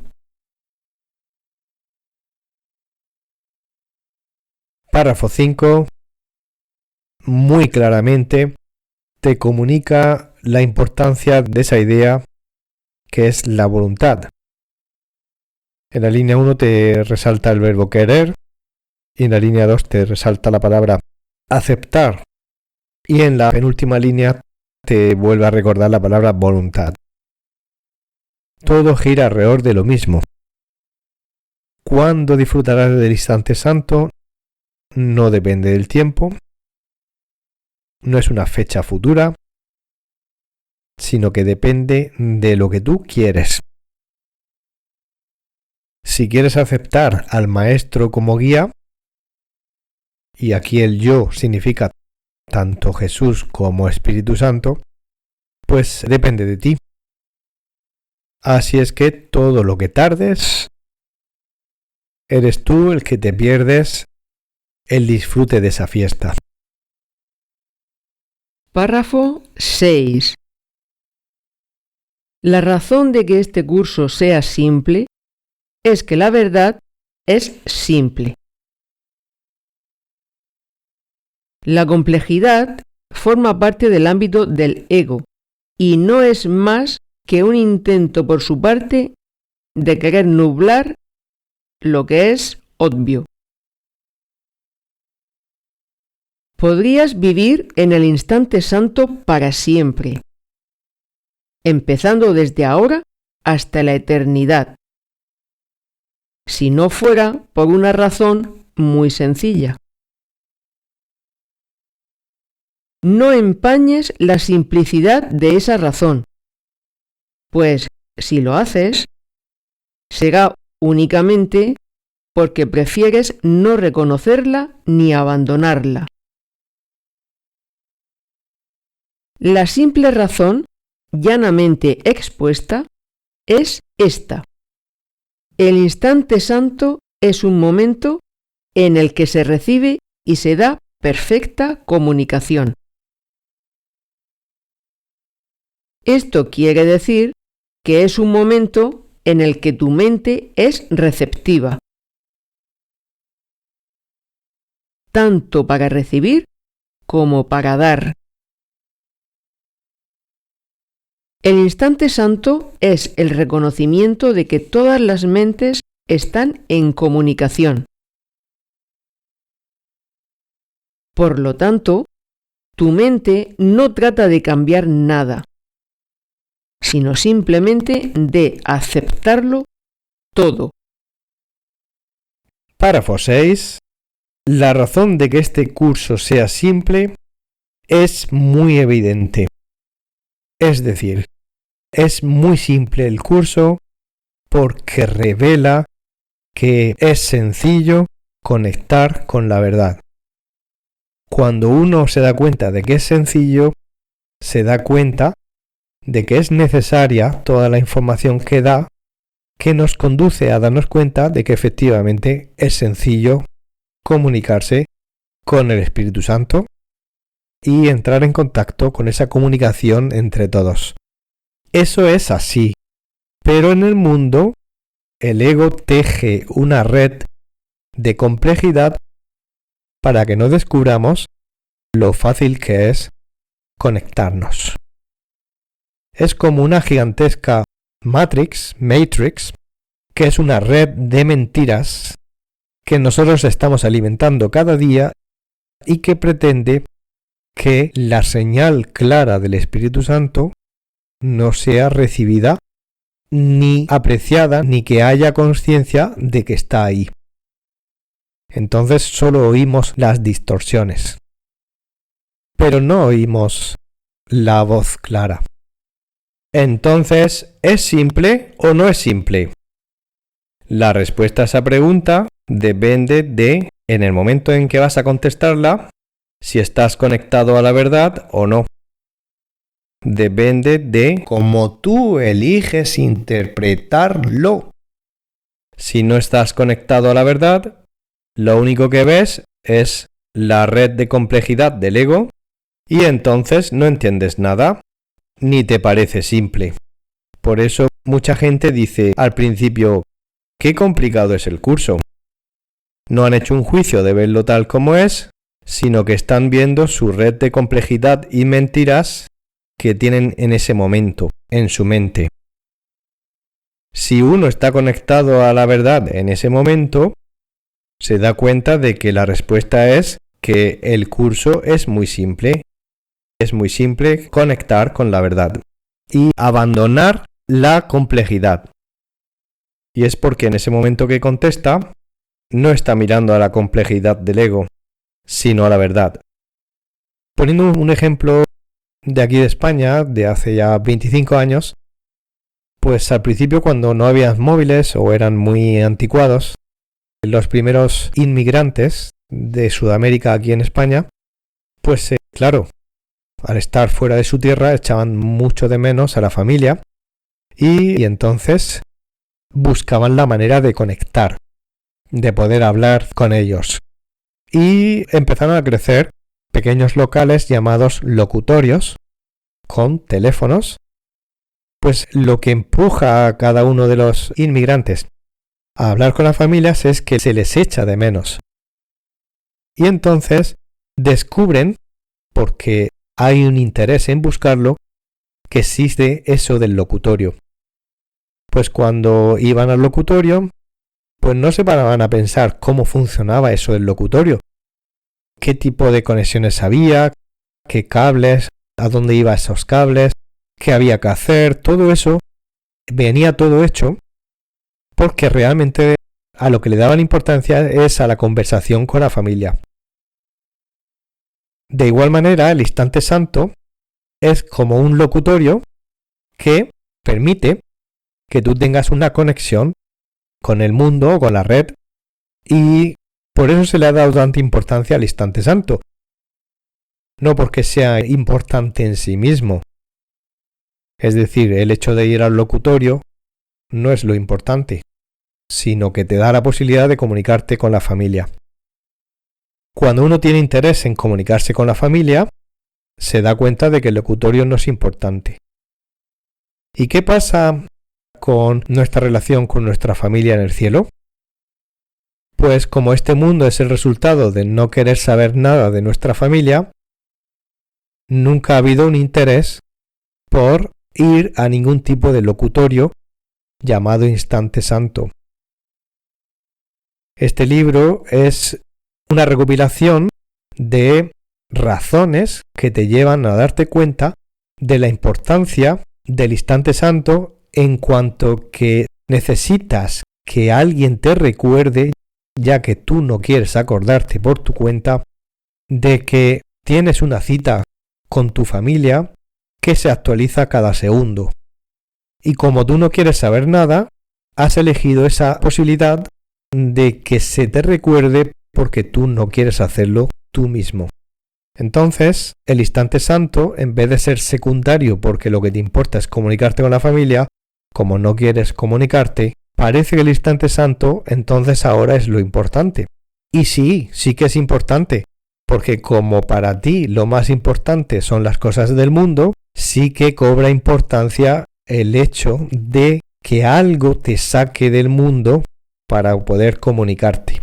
Párrafo 5. Muy claramente te comunica la importancia de esa idea que es la voluntad. En la línea 1 te resalta el verbo querer, y en la línea 2 te resalta la palabra aceptar, y en la penúltima línea te vuelve a recordar la palabra voluntad. Todo gira alrededor de lo mismo. ¿Cuándo disfrutarás del instante santo? No depende del tiempo, no es una fecha futura, sino que depende de lo que tú quieres. Si quieres aceptar al Maestro como guía, y aquí el yo significa tanto Jesús como Espíritu Santo, pues depende de ti. Así es que todo lo que tardes, eres tú el que te pierdes el disfrute de esa fiesta. Párrafo 6. La razón de que este curso sea simple es que la verdad es simple. La complejidad forma parte del ámbito del ego y no es más que un intento por su parte de querer nublar lo que es obvio. Podrías vivir en el instante santo para siempre, empezando desde ahora hasta la eternidad, si no fuera por una razón muy sencilla. No empañes la simplicidad de esa razón, pues si lo haces, será únicamente porque prefieres no reconocerla ni abandonarla. La simple razón, llanamente expuesta, es esta. El instante santo es un momento en el que se recibe y se da perfecta comunicación. Esto quiere decir que es un momento en el que tu mente es receptiva, tanto para recibir como para dar. El instante santo es el reconocimiento de que todas las mentes están en comunicación. Por lo tanto, tu mente no trata de cambiar nada, sino simplemente de aceptarlo todo. Párrafo 6. La razón de que este curso sea simple es muy evidente. Es decir, es muy simple el curso porque revela que es sencillo conectar con la verdad. Cuando uno se da cuenta de que es sencillo, se da cuenta de que es necesaria toda la información que da, que nos conduce a darnos cuenta de que efectivamente es sencillo comunicarse con el Espíritu Santo y entrar en contacto con esa comunicación entre todos. Eso es así, pero en el mundo el ego teje una red de complejidad para que no descubramos lo fácil que es conectarnos. Es como una gigantesca Matrix, que es una red de mentiras que nosotros estamos alimentando cada día y que pretende que la señal clara del Espíritu Santo no sea recibida, ni apreciada, ni que haya conciencia de que está ahí. Entonces solo oímos las distorsiones, pero no oímos la voz clara. Entonces, ¿es simple o no es simple? La respuesta a esa pregunta depende de, en el momento en que vas a contestarla, si estás conectado a la verdad o no. Depende de cómo tú eliges interpretarlo. Si no estás conectado a la verdad, lo único que ves es la red de complejidad del ego y entonces no entiendes nada, ni te parece simple. Por eso mucha gente dice al principio, qué complicado es el curso. No han hecho un juicio de verlo tal como es, sino que están viendo su red de complejidad y mentiras que tienen en ese momento, en su mente. Si uno está conectado a la verdad en ese momento, se da cuenta de que la respuesta es que el curso es muy simple. Es muy simple conectar con la verdad y abandonar la complejidad. Y es porque en ese momento que contesta, no está mirando a la complejidad del ego, sino a la verdad. Poniendo un ejemplo de aquí de España, de hace ya 25 años, pues al principio cuando no había móviles o eran muy anticuados, los primeros inmigrantes de Sudamérica aquí en España, pues claro, al estar fuera de su tierra echaban mucho de menos a la familia y entonces buscaban la manera de conectar, de poder hablar con ellos. Y empezaron a crecer pequeños locales llamados locutorios con teléfonos. Pues lo que empuja a cada uno de los inmigrantes a hablar con las familias es que se les echa de menos. Y entonces descubren, porque hay un interés en buscarlo, que existe eso del locutorio. Pues cuando iban al locutorio, pues no se paraban a pensar cómo funcionaba eso del locutorio, qué tipo de conexiones había, qué cables, a dónde iban esos cables, qué había que hacer, todo eso venía todo hecho porque realmente a lo que le daban importancia es a la conversación con la familia. De igual manera, el instante santo es como un locutorio que permite que tú tengas una conexión con el mundo o con la red, y por eso se le ha dado tanta importancia al instante santo. No porque sea importante en sí mismo. Es decir, el hecho de ir al locutorio no es lo importante, sino que te da la posibilidad de comunicarte con la familia. Cuando uno tiene interés en comunicarse con la familia, se da cuenta de que el locutorio no es importante. ¿Y qué pasa con nuestra relación con nuestra familia en el cielo? Pues como este mundo es el resultado de no querer saber nada de nuestra familia, nunca ha habido un interés por ir a ningún tipo de locutorio llamado instante santo. Este libro es una recopilación de razones que te llevan a darte cuenta de la importancia del instante santo en cuanto que necesitas que alguien te recuerde, ya que tú no quieres acordarte por tu cuenta, de que tienes una cita con tu familia que se actualiza cada segundo. Y como tú no quieres saber nada, has elegido esa posibilidad de que se te recuerde porque tú no quieres hacerlo tú mismo. Entonces, el instante santo, en vez de ser secundario porque lo que te importa es comunicarte con la familia, como no quieres comunicarte, parece que el instante santo entonces ahora es lo importante. Y sí que es importante, porque como para ti lo más importante son las cosas del mundo, sí que cobra importancia el hecho de que algo te saque del mundo para poder comunicarte.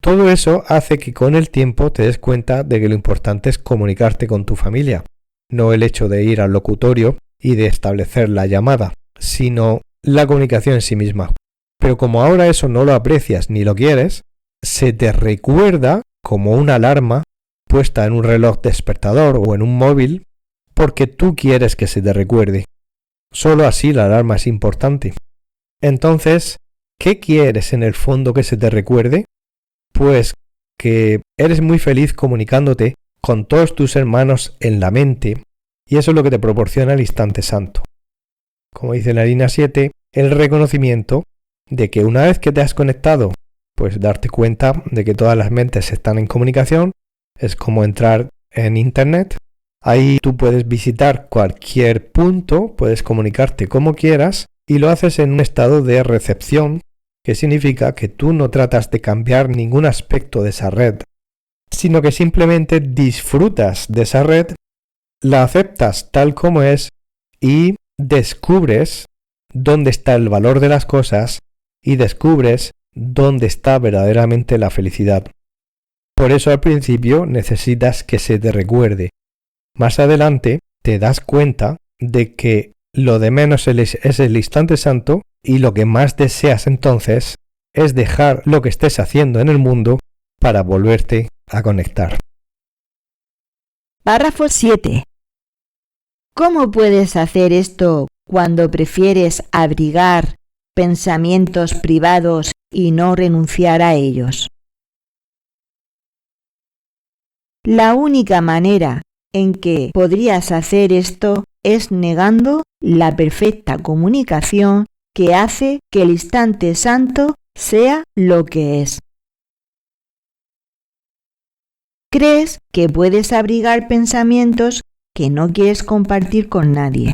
Todo eso hace que con el tiempo te des cuenta de que lo importante es comunicarte con tu familia, no el hecho de ir al locutorio y de establecer la llamada, sino la comunicación en sí misma. Pero como ahora eso no lo aprecias ni lo quieres, se te recuerda como una alarma puesta en un reloj despertador o en un móvil porque tú quieres que se te recuerde. Solo así la alarma es importante. Entonces, ¿qué quieres en el fondo que se te recuerde? Pues que eres muy feliz comunicándote con todos tus hermanos en la mente, y eso es lo que te proporciona el instante santo. Como dice la línea 7, el reconocimiento de que una vez que te has conectado, pues darte cuenta de que todas las mentes están en comunicación, es como entrar en internet. Ahí tú puedes visitar cualquier punto, puedes comunicarte como quieras, y lo haces en un estado de recepción, que significa que tú no tratas de cambiar ningún aspecto de esa red, sino que simplemente disfrutas de esa red, la aceptas tal como es y descubres dónde está el valor de las cosas y descubres dónde está verdaderamente la felicidad. Por eso al principio necesitas que se te recuerde. Más adelante te das cuenta de que lo de menos es el instante santo y lo que más deseas entonces es dejar lo que estés haciendo en el mundo para volverte a conectar. Párrafo 7. ¿Cómo puedes hacer esto cuando prefieres abrigar pensamientos privados y no renunciar a ellos? La única manera en que podrías hacer esto es negando la perfecta comunicación que hace que el instante santo sea lo que es. Crees que puedes abrigar pensamientos que no quieres compartir con nadie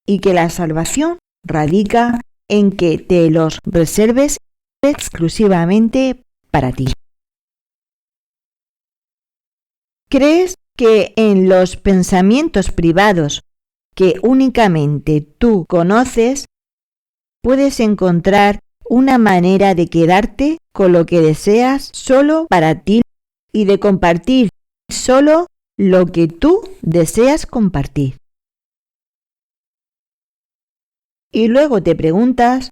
y que la salvación radica en que te los reserves exclusivamente para ti. ¿Crees que en los pensamientos privados que únicamente tú conoces puedes encontrar una manera de quedarte con lo que deseas solo para ti y de compartir solo lo que tú deseas compartir? Y luego te preguntas,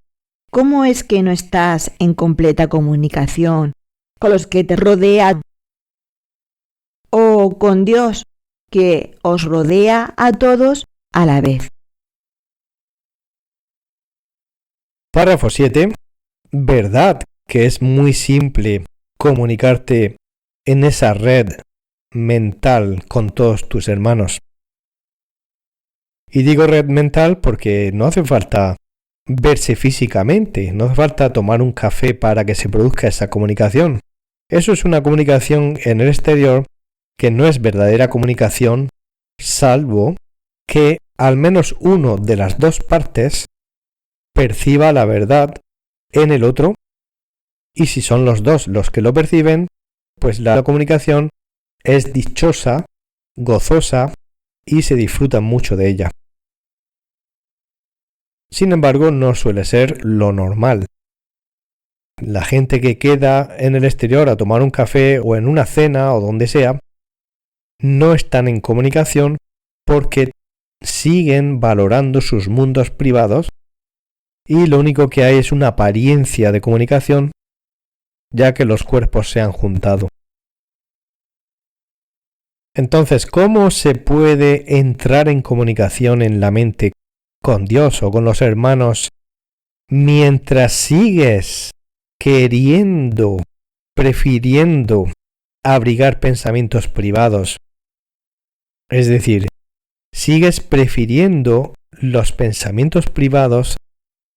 ¿cómo es que no estás en completa comunicación con los que te rodean o con Dios, que os rodea a todos a la vez. Párrafo 7. ¿Verdad que es muy simple comunicarte en esa red mental con todos tus hermanos? Y digo red mental porque no hace falta verse físicamente, no hace falta tomar un café para que se produzca esa comunicación. Eso es una comunicación en el exterior que no es verdadera comunicación, salvo que al menos uno de las dos partes perciba la verdad en el otro, y si son los dos los que lo perciben, pues la comunicación es dichosa, gozosa y se disfruta mucho de ella. Sin embargo, no suele ser lo normal. La gente que queda en el exterior a tomar un café o en una cena o donde sea, no están en comunicación porque siguen valorando sus mundos privados y lo único que hay es una apariencia de comunicación, ya que los cuerpos se han juntado. Entonces, ¿cómo se puede entrar en comunicación en la mente con Dios o con los hermanos mientras sigues queriendo, prefiriendo abrigar pensamientos privados? Es decir, sigues prefiriendo los pensamientos privados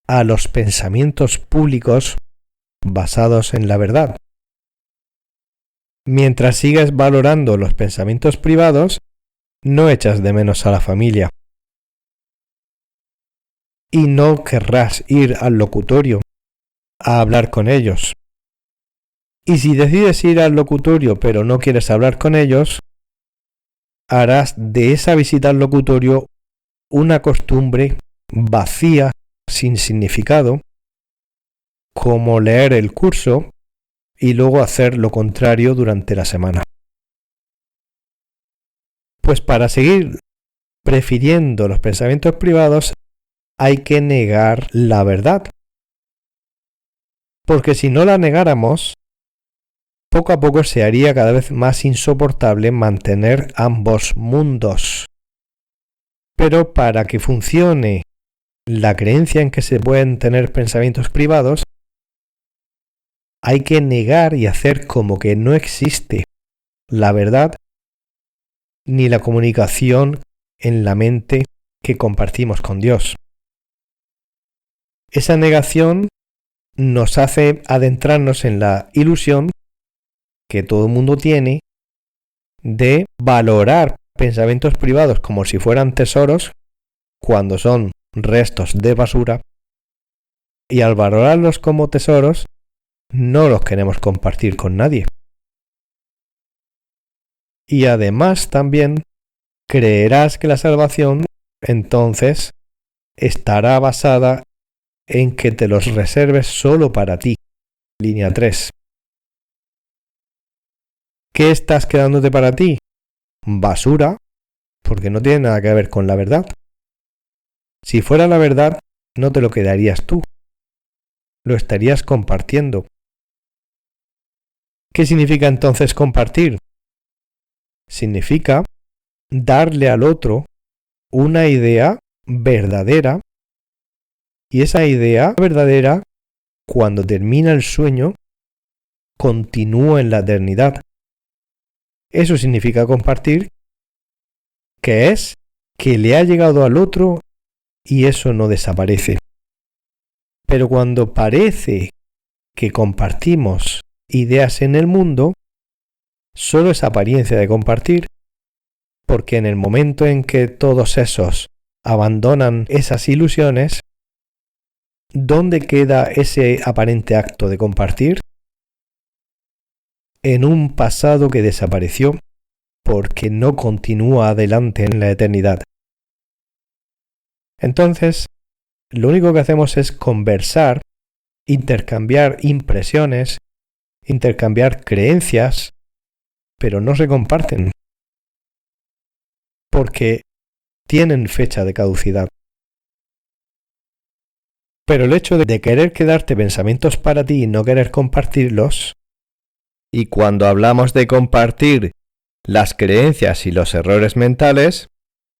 a los pensamientos públicos basados en la verdad. Mientras sigues valorando los pensamientos privados, no echas de menos a la familia. Y no querrás ir al locutorio a hablar con ellos. Y si decides ir al locutorio pero no quieres hablar con ellos, harás de esa visita al locutorio una costumbre vacía, sin significado, como leer el curso y luego hacer lo contrario durante la semana. Pues para seguir prefiriendo los pensamientos privados hay que negar la verdad. Porque si no la negáramos, poco a poco se haría cada vez más insoportable mantener ambos mundos. Pero para que funcione la creencia en que se pueden tener pensamientos privados, hay que negar y hacer como que no existe la verdad ni la comunicación en la mente que compartimos con Dios. Esa negación nos hace adentrarnos en la ilusión que todo el mundo tiene de valorar pensamientos privados como si fueran tesoros cuando son restos de basura, y al valorarlos como tesoros no los queremos compartir con nadie. Y además también creerás que la salvación entonces estará basada en que te los reserves solo para ti. Línea 3. ¿Qué estás quedándote para ti? Basura, porque no tiene nada que ver con la verdad. Si fuera la verdad, no te lo quedarías tú. Lo estarías compartiendo. ¿Qué significa entonces compartir? Significa darle al otro una idea verdadera, y esa idea verdadera, cuando termina el sueño, continúa en la eternidad. Eso significa compartir, que es que le ha llegado al otro y eso no desaparece. Pero cuando parece que compartimos ideas en el mundo, solo es apariencia de compartir, porque en el momento en que todos esos abandonan esas ilusiones, ¿dónde queda ese aparente acto de compartir? En un pasado que desapareció porque no continúa adelante en la eternidad. Entonces, lo único que hacemos es conversar, intercambiar impresiones, intercambiar creencias, pero no se comparten, porque tienen fecha de caducidad. Pero el hecho de querer quedarte pensamientos para ti y no querer compartirlos, y cuando hablamos de compartir las creencias y los errores mentales,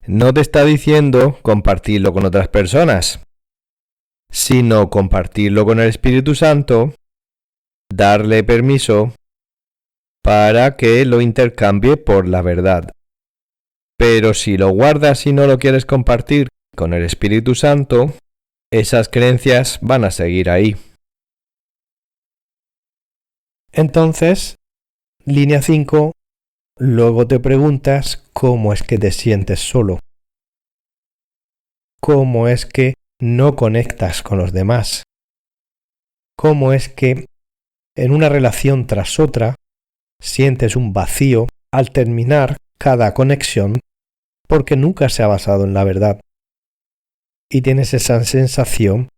no te está diciendo compartirlo con otras personas, sino compartirlo con el Espíritu Santo, darle permiso para que lo intercambie por la verdad. Pero si lo guardas y no lo quieres compartir con el Espíritu Santo, esas creencias van a seguir ahí. Entonces, línea 5, luego te preguntas cómo es que te sientes solo. ¿Cómo es que no conectas con los demás? ¿Cómo es que en una relación tras otra sientes un vacío al terminar cada conexión porque nunca se ha basado en la verdad? Y tienes esa sensación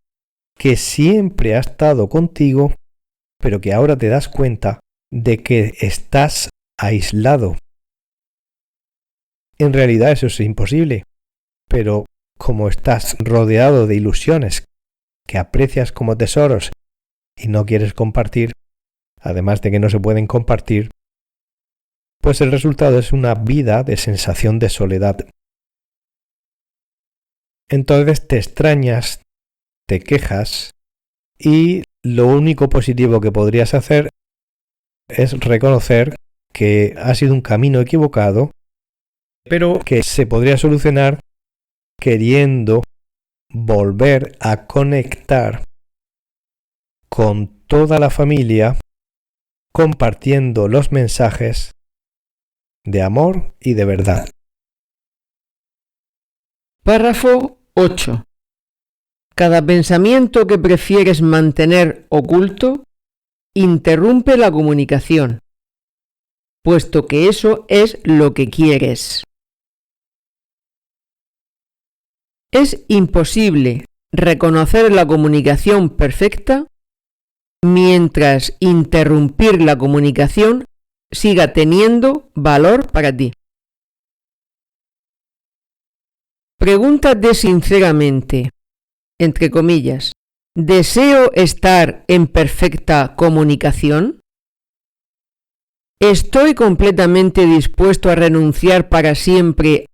que siempre ha estado contigo, pero que ahora te das cuenta de que estás aislado. En realidad eso es imposible, pero como estás rodeado de ilusiones que aprecias como tesoros y no quieres compartir, además de que no se pueden compartir, pues el resultado es una vida de sensación de soledad. Entonces te extrañas, te quejas y lo único positivo que podrías hacer es reconocer que ha sido un camino equivocado, pero que se podría solucionar queriendo volver a conectar con toda la familia, compartiendo los mensajes de amor y de verdad. Párrafo 8. Cada pensamiento que prefieres mantener oculto interrumpe la comunicación, puesto que eso es lo que quieres. Es imposible reconocer la comunicación perfecta mientras interrumpir la comunicación siga teniendo valor para ti. Pregúntate sinceramente, entre comillas, ¿deseo estar en perfecta comunicación? ¿Estoy completamente dispuesto a renunciar para siempre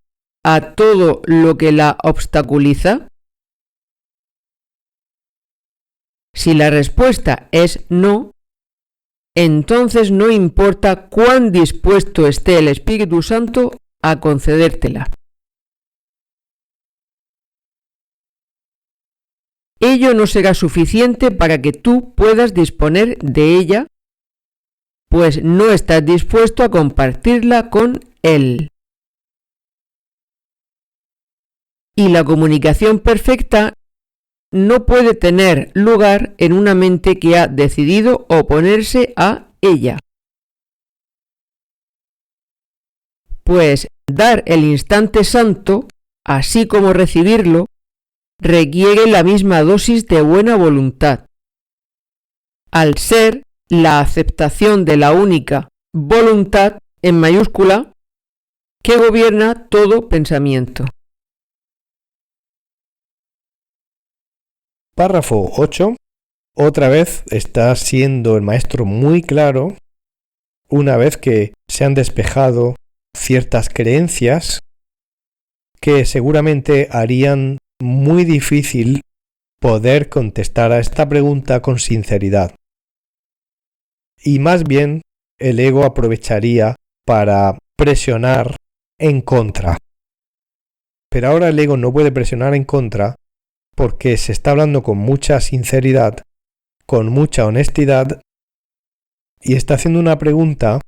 a todo lo que la obstaculiza? Si la respuesta es no, entonces no importa cuán dispuesto esté el Espíritu Santo a concedértela. Ello no será suficiente para que tú puedas disponer de ella, pues no estás dispuesto a compartirla con él. Y la comunicación perfecta no puede tener lugar en una mente que ha decidido oponerse a ella. Pues dar el instante santo, así como recibirlo, requiere la misma dosis de buena voluntad, al ser la aceptación de la única voluntad en mayúscula que gobierna todo pensamiento. Párrafo 8. Otra vez está siendo el maestro muy claro, una vez que se han despejado ciertas creencias que seguramente harían muy difícil poder contestar a esta pregunta con sinceridad. Y más bien el ego aprovecharía para presionar en contra. Pero ahora el ego no puede presionar en contra porque se está hablando con mucha sinceridad, con mucha honestidad, y está haciendo una pregunta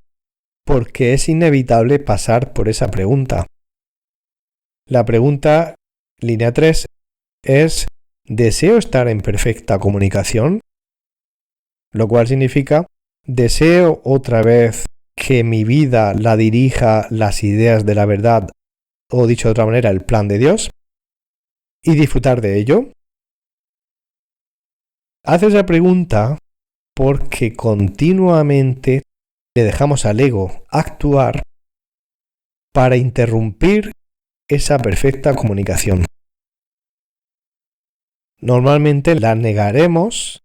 porque es inevitable pasar por esa pregunta. La pregunta, línea 3, es ¿deseo estar en perfecta comunicación? Lo cual significa ¿deseo otra vez que mi vida la dirija las ideas de la verdad, o dicho de otra manera, el plan de Dios, y disfrutar de ello? Hace esa pregunta porque continuamente le dejamos al ego actuar para interrumpir esa perfecta comunicación. Normalmente la negaremos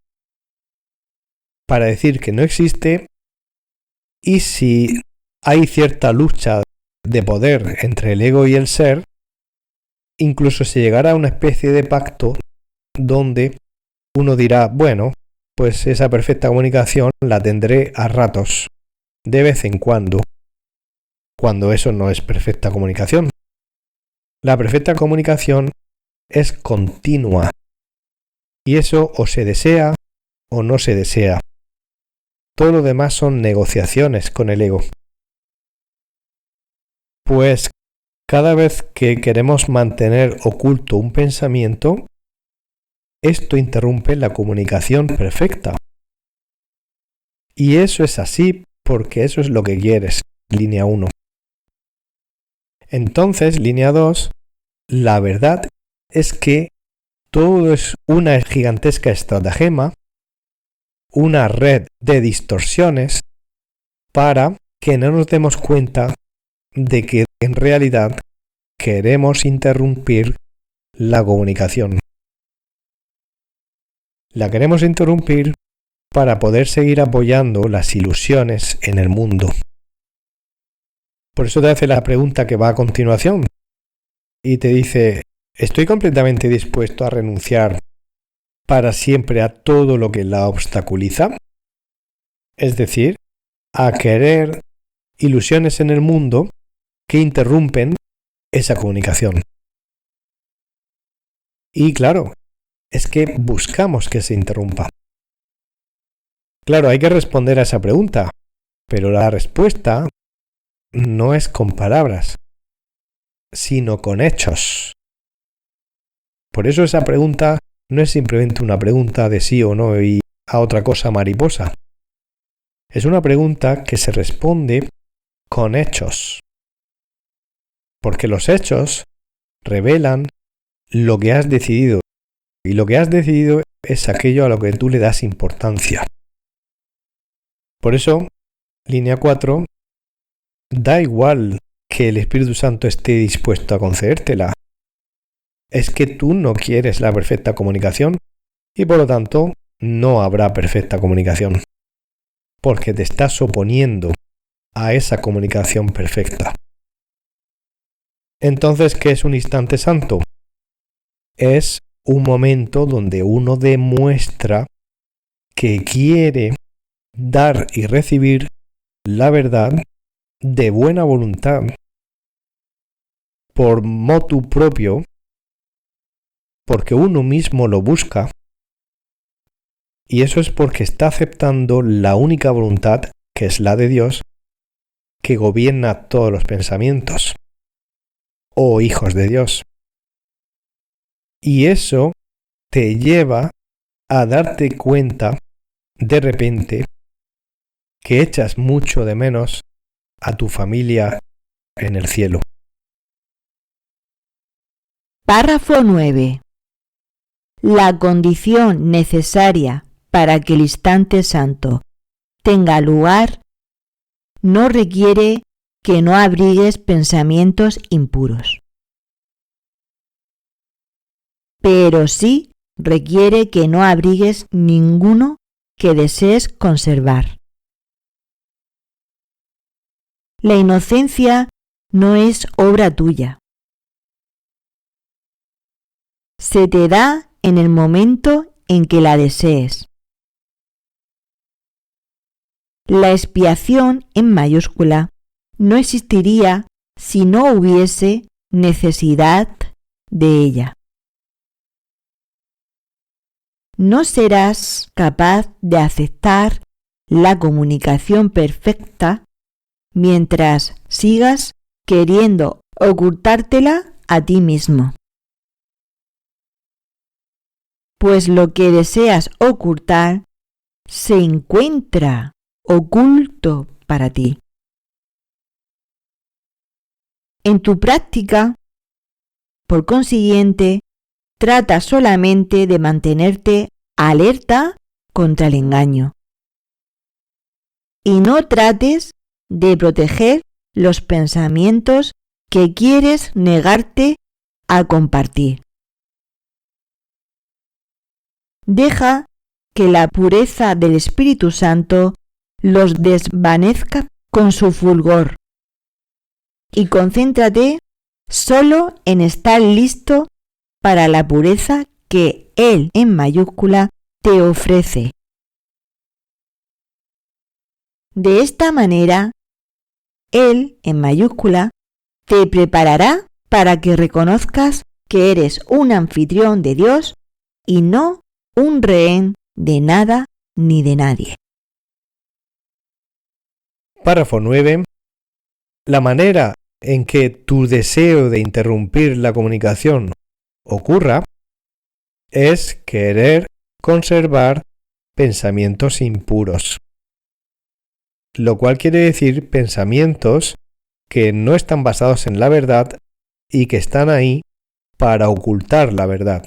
para decir que no existe, y si hay cierta lucha de poder entre el ego y el ser, incluso se llegará a una especie de pacto donde uno dirá, bueno, pues esa perfecta comunicación la tendré a ratos, de vez en cuando eso no es perfecta comunicación. La perfecta comunicación es continua, y eso o se desea o no se desea. Todo lo demás son negociaciones con el ego. Pues cada vez que queremos mantener oculto un pensamiento, esto interrumpe la comunicación perfecta. Y eso es así porque eso es lo que quieres, línea 1. Entonces, línea 2, la verdad es que todo es una gigantesca estratagema, una red de distorsiones para que no nos demos cuenta de que en realidad queremos interrumpir la comunicación. La queremos interrumpir para poder seguir apoyando las ilusiones en el mundo. Por eso te hace la pregunta que va a continuación y te dice, ¿estoy completamente dispuesto a renunciar para siempre a todo lo que la obstaculiza? Es decir, a querer ilusiones en el mundo que interrumpen esa comunicación. Y claro, es que buscamos que se interrumpa. Claro, hay que responder a esa pregunta, pero la respuesta no es con palabras, sino con hechos. Por eso esa pregunta no es simplemente una pregunta de sí o no y a otra cosa mariposa. Es una pregunta que se responde con hechos. Porque los hechos revelan lo que has decidido. Y lo que has decidido es aquello a lo que tú le das importancia. Por eso, línea 4, da igual que el Espíritu Santo esté dispuesto a concedértela. Es que tú no quieres la perfecta comunicación y por lo tanto no habrá perfecta comunicación. Porque te estás oponiendo a esa comunicación perfecta. Entonces, ¿qué es un instante santo? Es un momento donde uno demuestra que quiere dar y recibir la verdad de buena voluntad, por motu propio, porque uno mismo lo busca, y eso es porque está aceptando la única voluntad, que es la de Dios, que gobierna todos los pensamientos, o hijos de Dios. Y eso te lleva a darte cuenta, de repente, que echas mucho de menos a tu familia en el cielo. Párrafo 9. La condición necesaria para que el instante santo tenga lugar no requiere que no abrigues pensamientos impuros, pero sí requiere que no abrigues ninguno que desees conservar. La inocencia no es obra tuya. Se te da en el momento en que la desees. La expiación en mayúscula no existiría si no hubiese necesidad de ella. No serás capaz de aceptar la comunicación perfecta mientras sigas queriendo ocultártela a ti mismo. Pues lo que deseas ocultar se encuentra oculto para ti. En tu práctica, por consiguiente, trata solamente de mantenerte alerta contra el engaño. Y no trates de proteger los pensamientos que quieres negarte a compartir. Deja que la pureza del Espíritu Santo los desvanezca con su fulgor y concéntrate solo en estar listo para la pureza que Él en mayúscula te ofrece. De esta manera, Él en mayúscula te preparará para que reconozcas que eres un anfitrión de Dios y no un rehén de nada ni de nadie. Párrafo 9. La manera en que tu deseo de interrumpir la comunicación ocurra es querer conservar pensamientos impuros, lo cual quiere decir pensamientos que no están basados en la verdad y que están ahí para ocultar la verdad.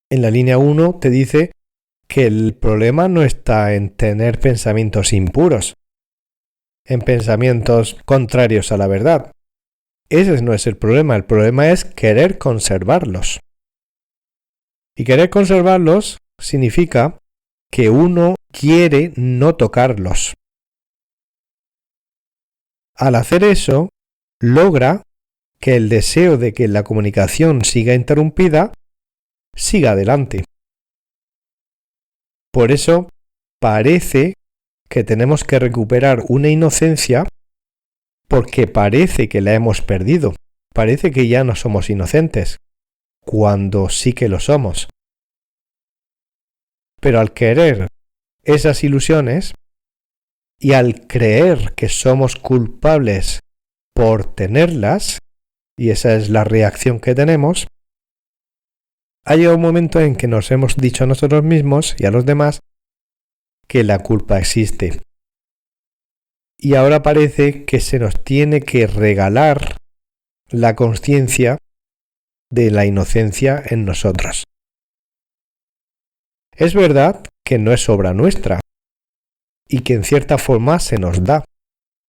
En la línea 1 te dice que el problema no está en tener pensamientos impuros, en pensamientos contrarios a la verdad. Ese no es el problema es querer conservarlos. Y querer conservarlos significa que uno quiere no tocarlos. Al hacer eso, logra que el deseo de que la comunicación siga interrumpida siga adelante. Por eso parece que tenemos que recuperar una inocencia porque parece que la hemos perdido. Parece que ya no somos inocentes, cuando sí que lo somos. Pero al querer esas ilusiones y al creer que somos culpables por tenerlas, y esa es la reacción que tenemos, ha llegado un momento en que nos hemos dicho a nosotros mismos y a los demás que la culpa existe. Y ahora parece que se nos tiene que regalar la conciencia de la inocencia en nosotros. Es verdad que no es obra nuestra y que en cierta forma se nos da,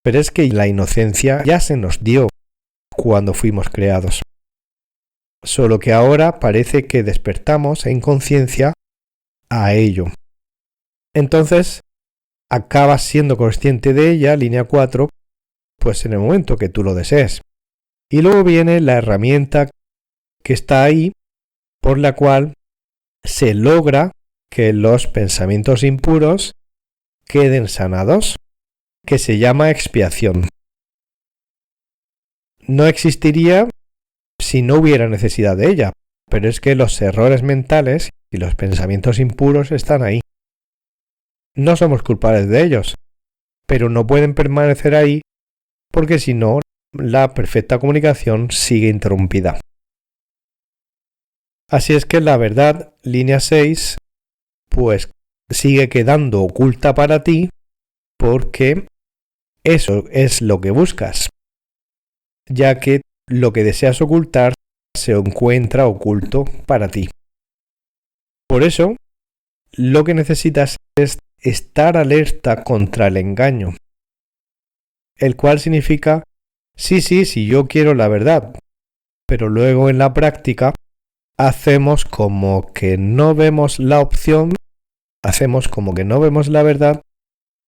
pero es que la inocencia ya se nos dio cuando fuimos creados. Solo que ahora parece que despertamos en conciencia a ello. Entonces, acabas siendo consciente de ella, línea 4, pues en el momento que tú lo desees. Y luego viene la herramienta que está ahí, por la cual se logra que los pensamientos impuros queden sanados, que se llama expiación. No existiría si no hubiera necesidad de ella, pero es que los errores mentales y los pensamientos impuros están ahí. No somos culpables de ellos, pero no pueden permanecer ahí porque si no, la perfecta comunicación sigue interrumpida. Así es que la verdad, línea 6, pues sigue quedando oculta para ti porque eso es lo que buscas, ya que lo que deseas ocultar se encuentra oculto para ti. Por eso, lo que necesitas es estar alerta contra el engaño, el cual significa, sí, yo quiero la verdad, pero luego en la práctica hacemos como que no vemos la opción, hacemos como que no vemos la verdad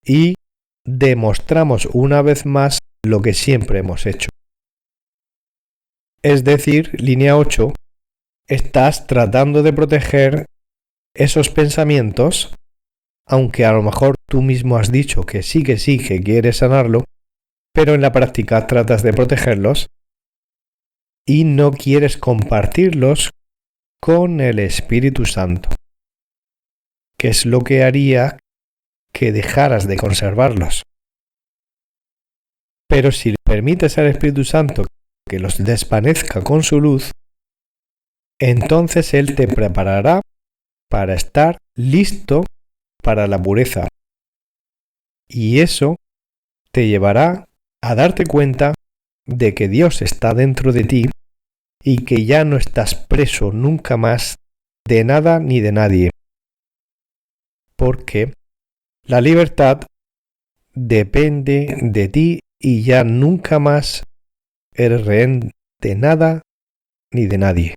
y demostramos una vez más lo que siempre hemos hecho. Es decir, línea 8, estás tratando de proteger esos pensamientos, aunque a lo mejor tú mismo has dicho que sí, que quieres sanarlo, pero en la práctica tratas de protegerlos y no quieres compartirlos con el Espíritu Santo, que es lo que haría que dejaras de conservarlos. Pero si permites al Espíritu Santo que los desvanezca con su luz, entonces Él te preparará para estar listo para la pureza. Y eso te llevará a darte cuenta de que Dios está dentro de ti y que ya no estás preso nunca más de nada ni de nadie. Porque la libertad depende de ti y ya nunca más eres rehén de nada ni de nadie.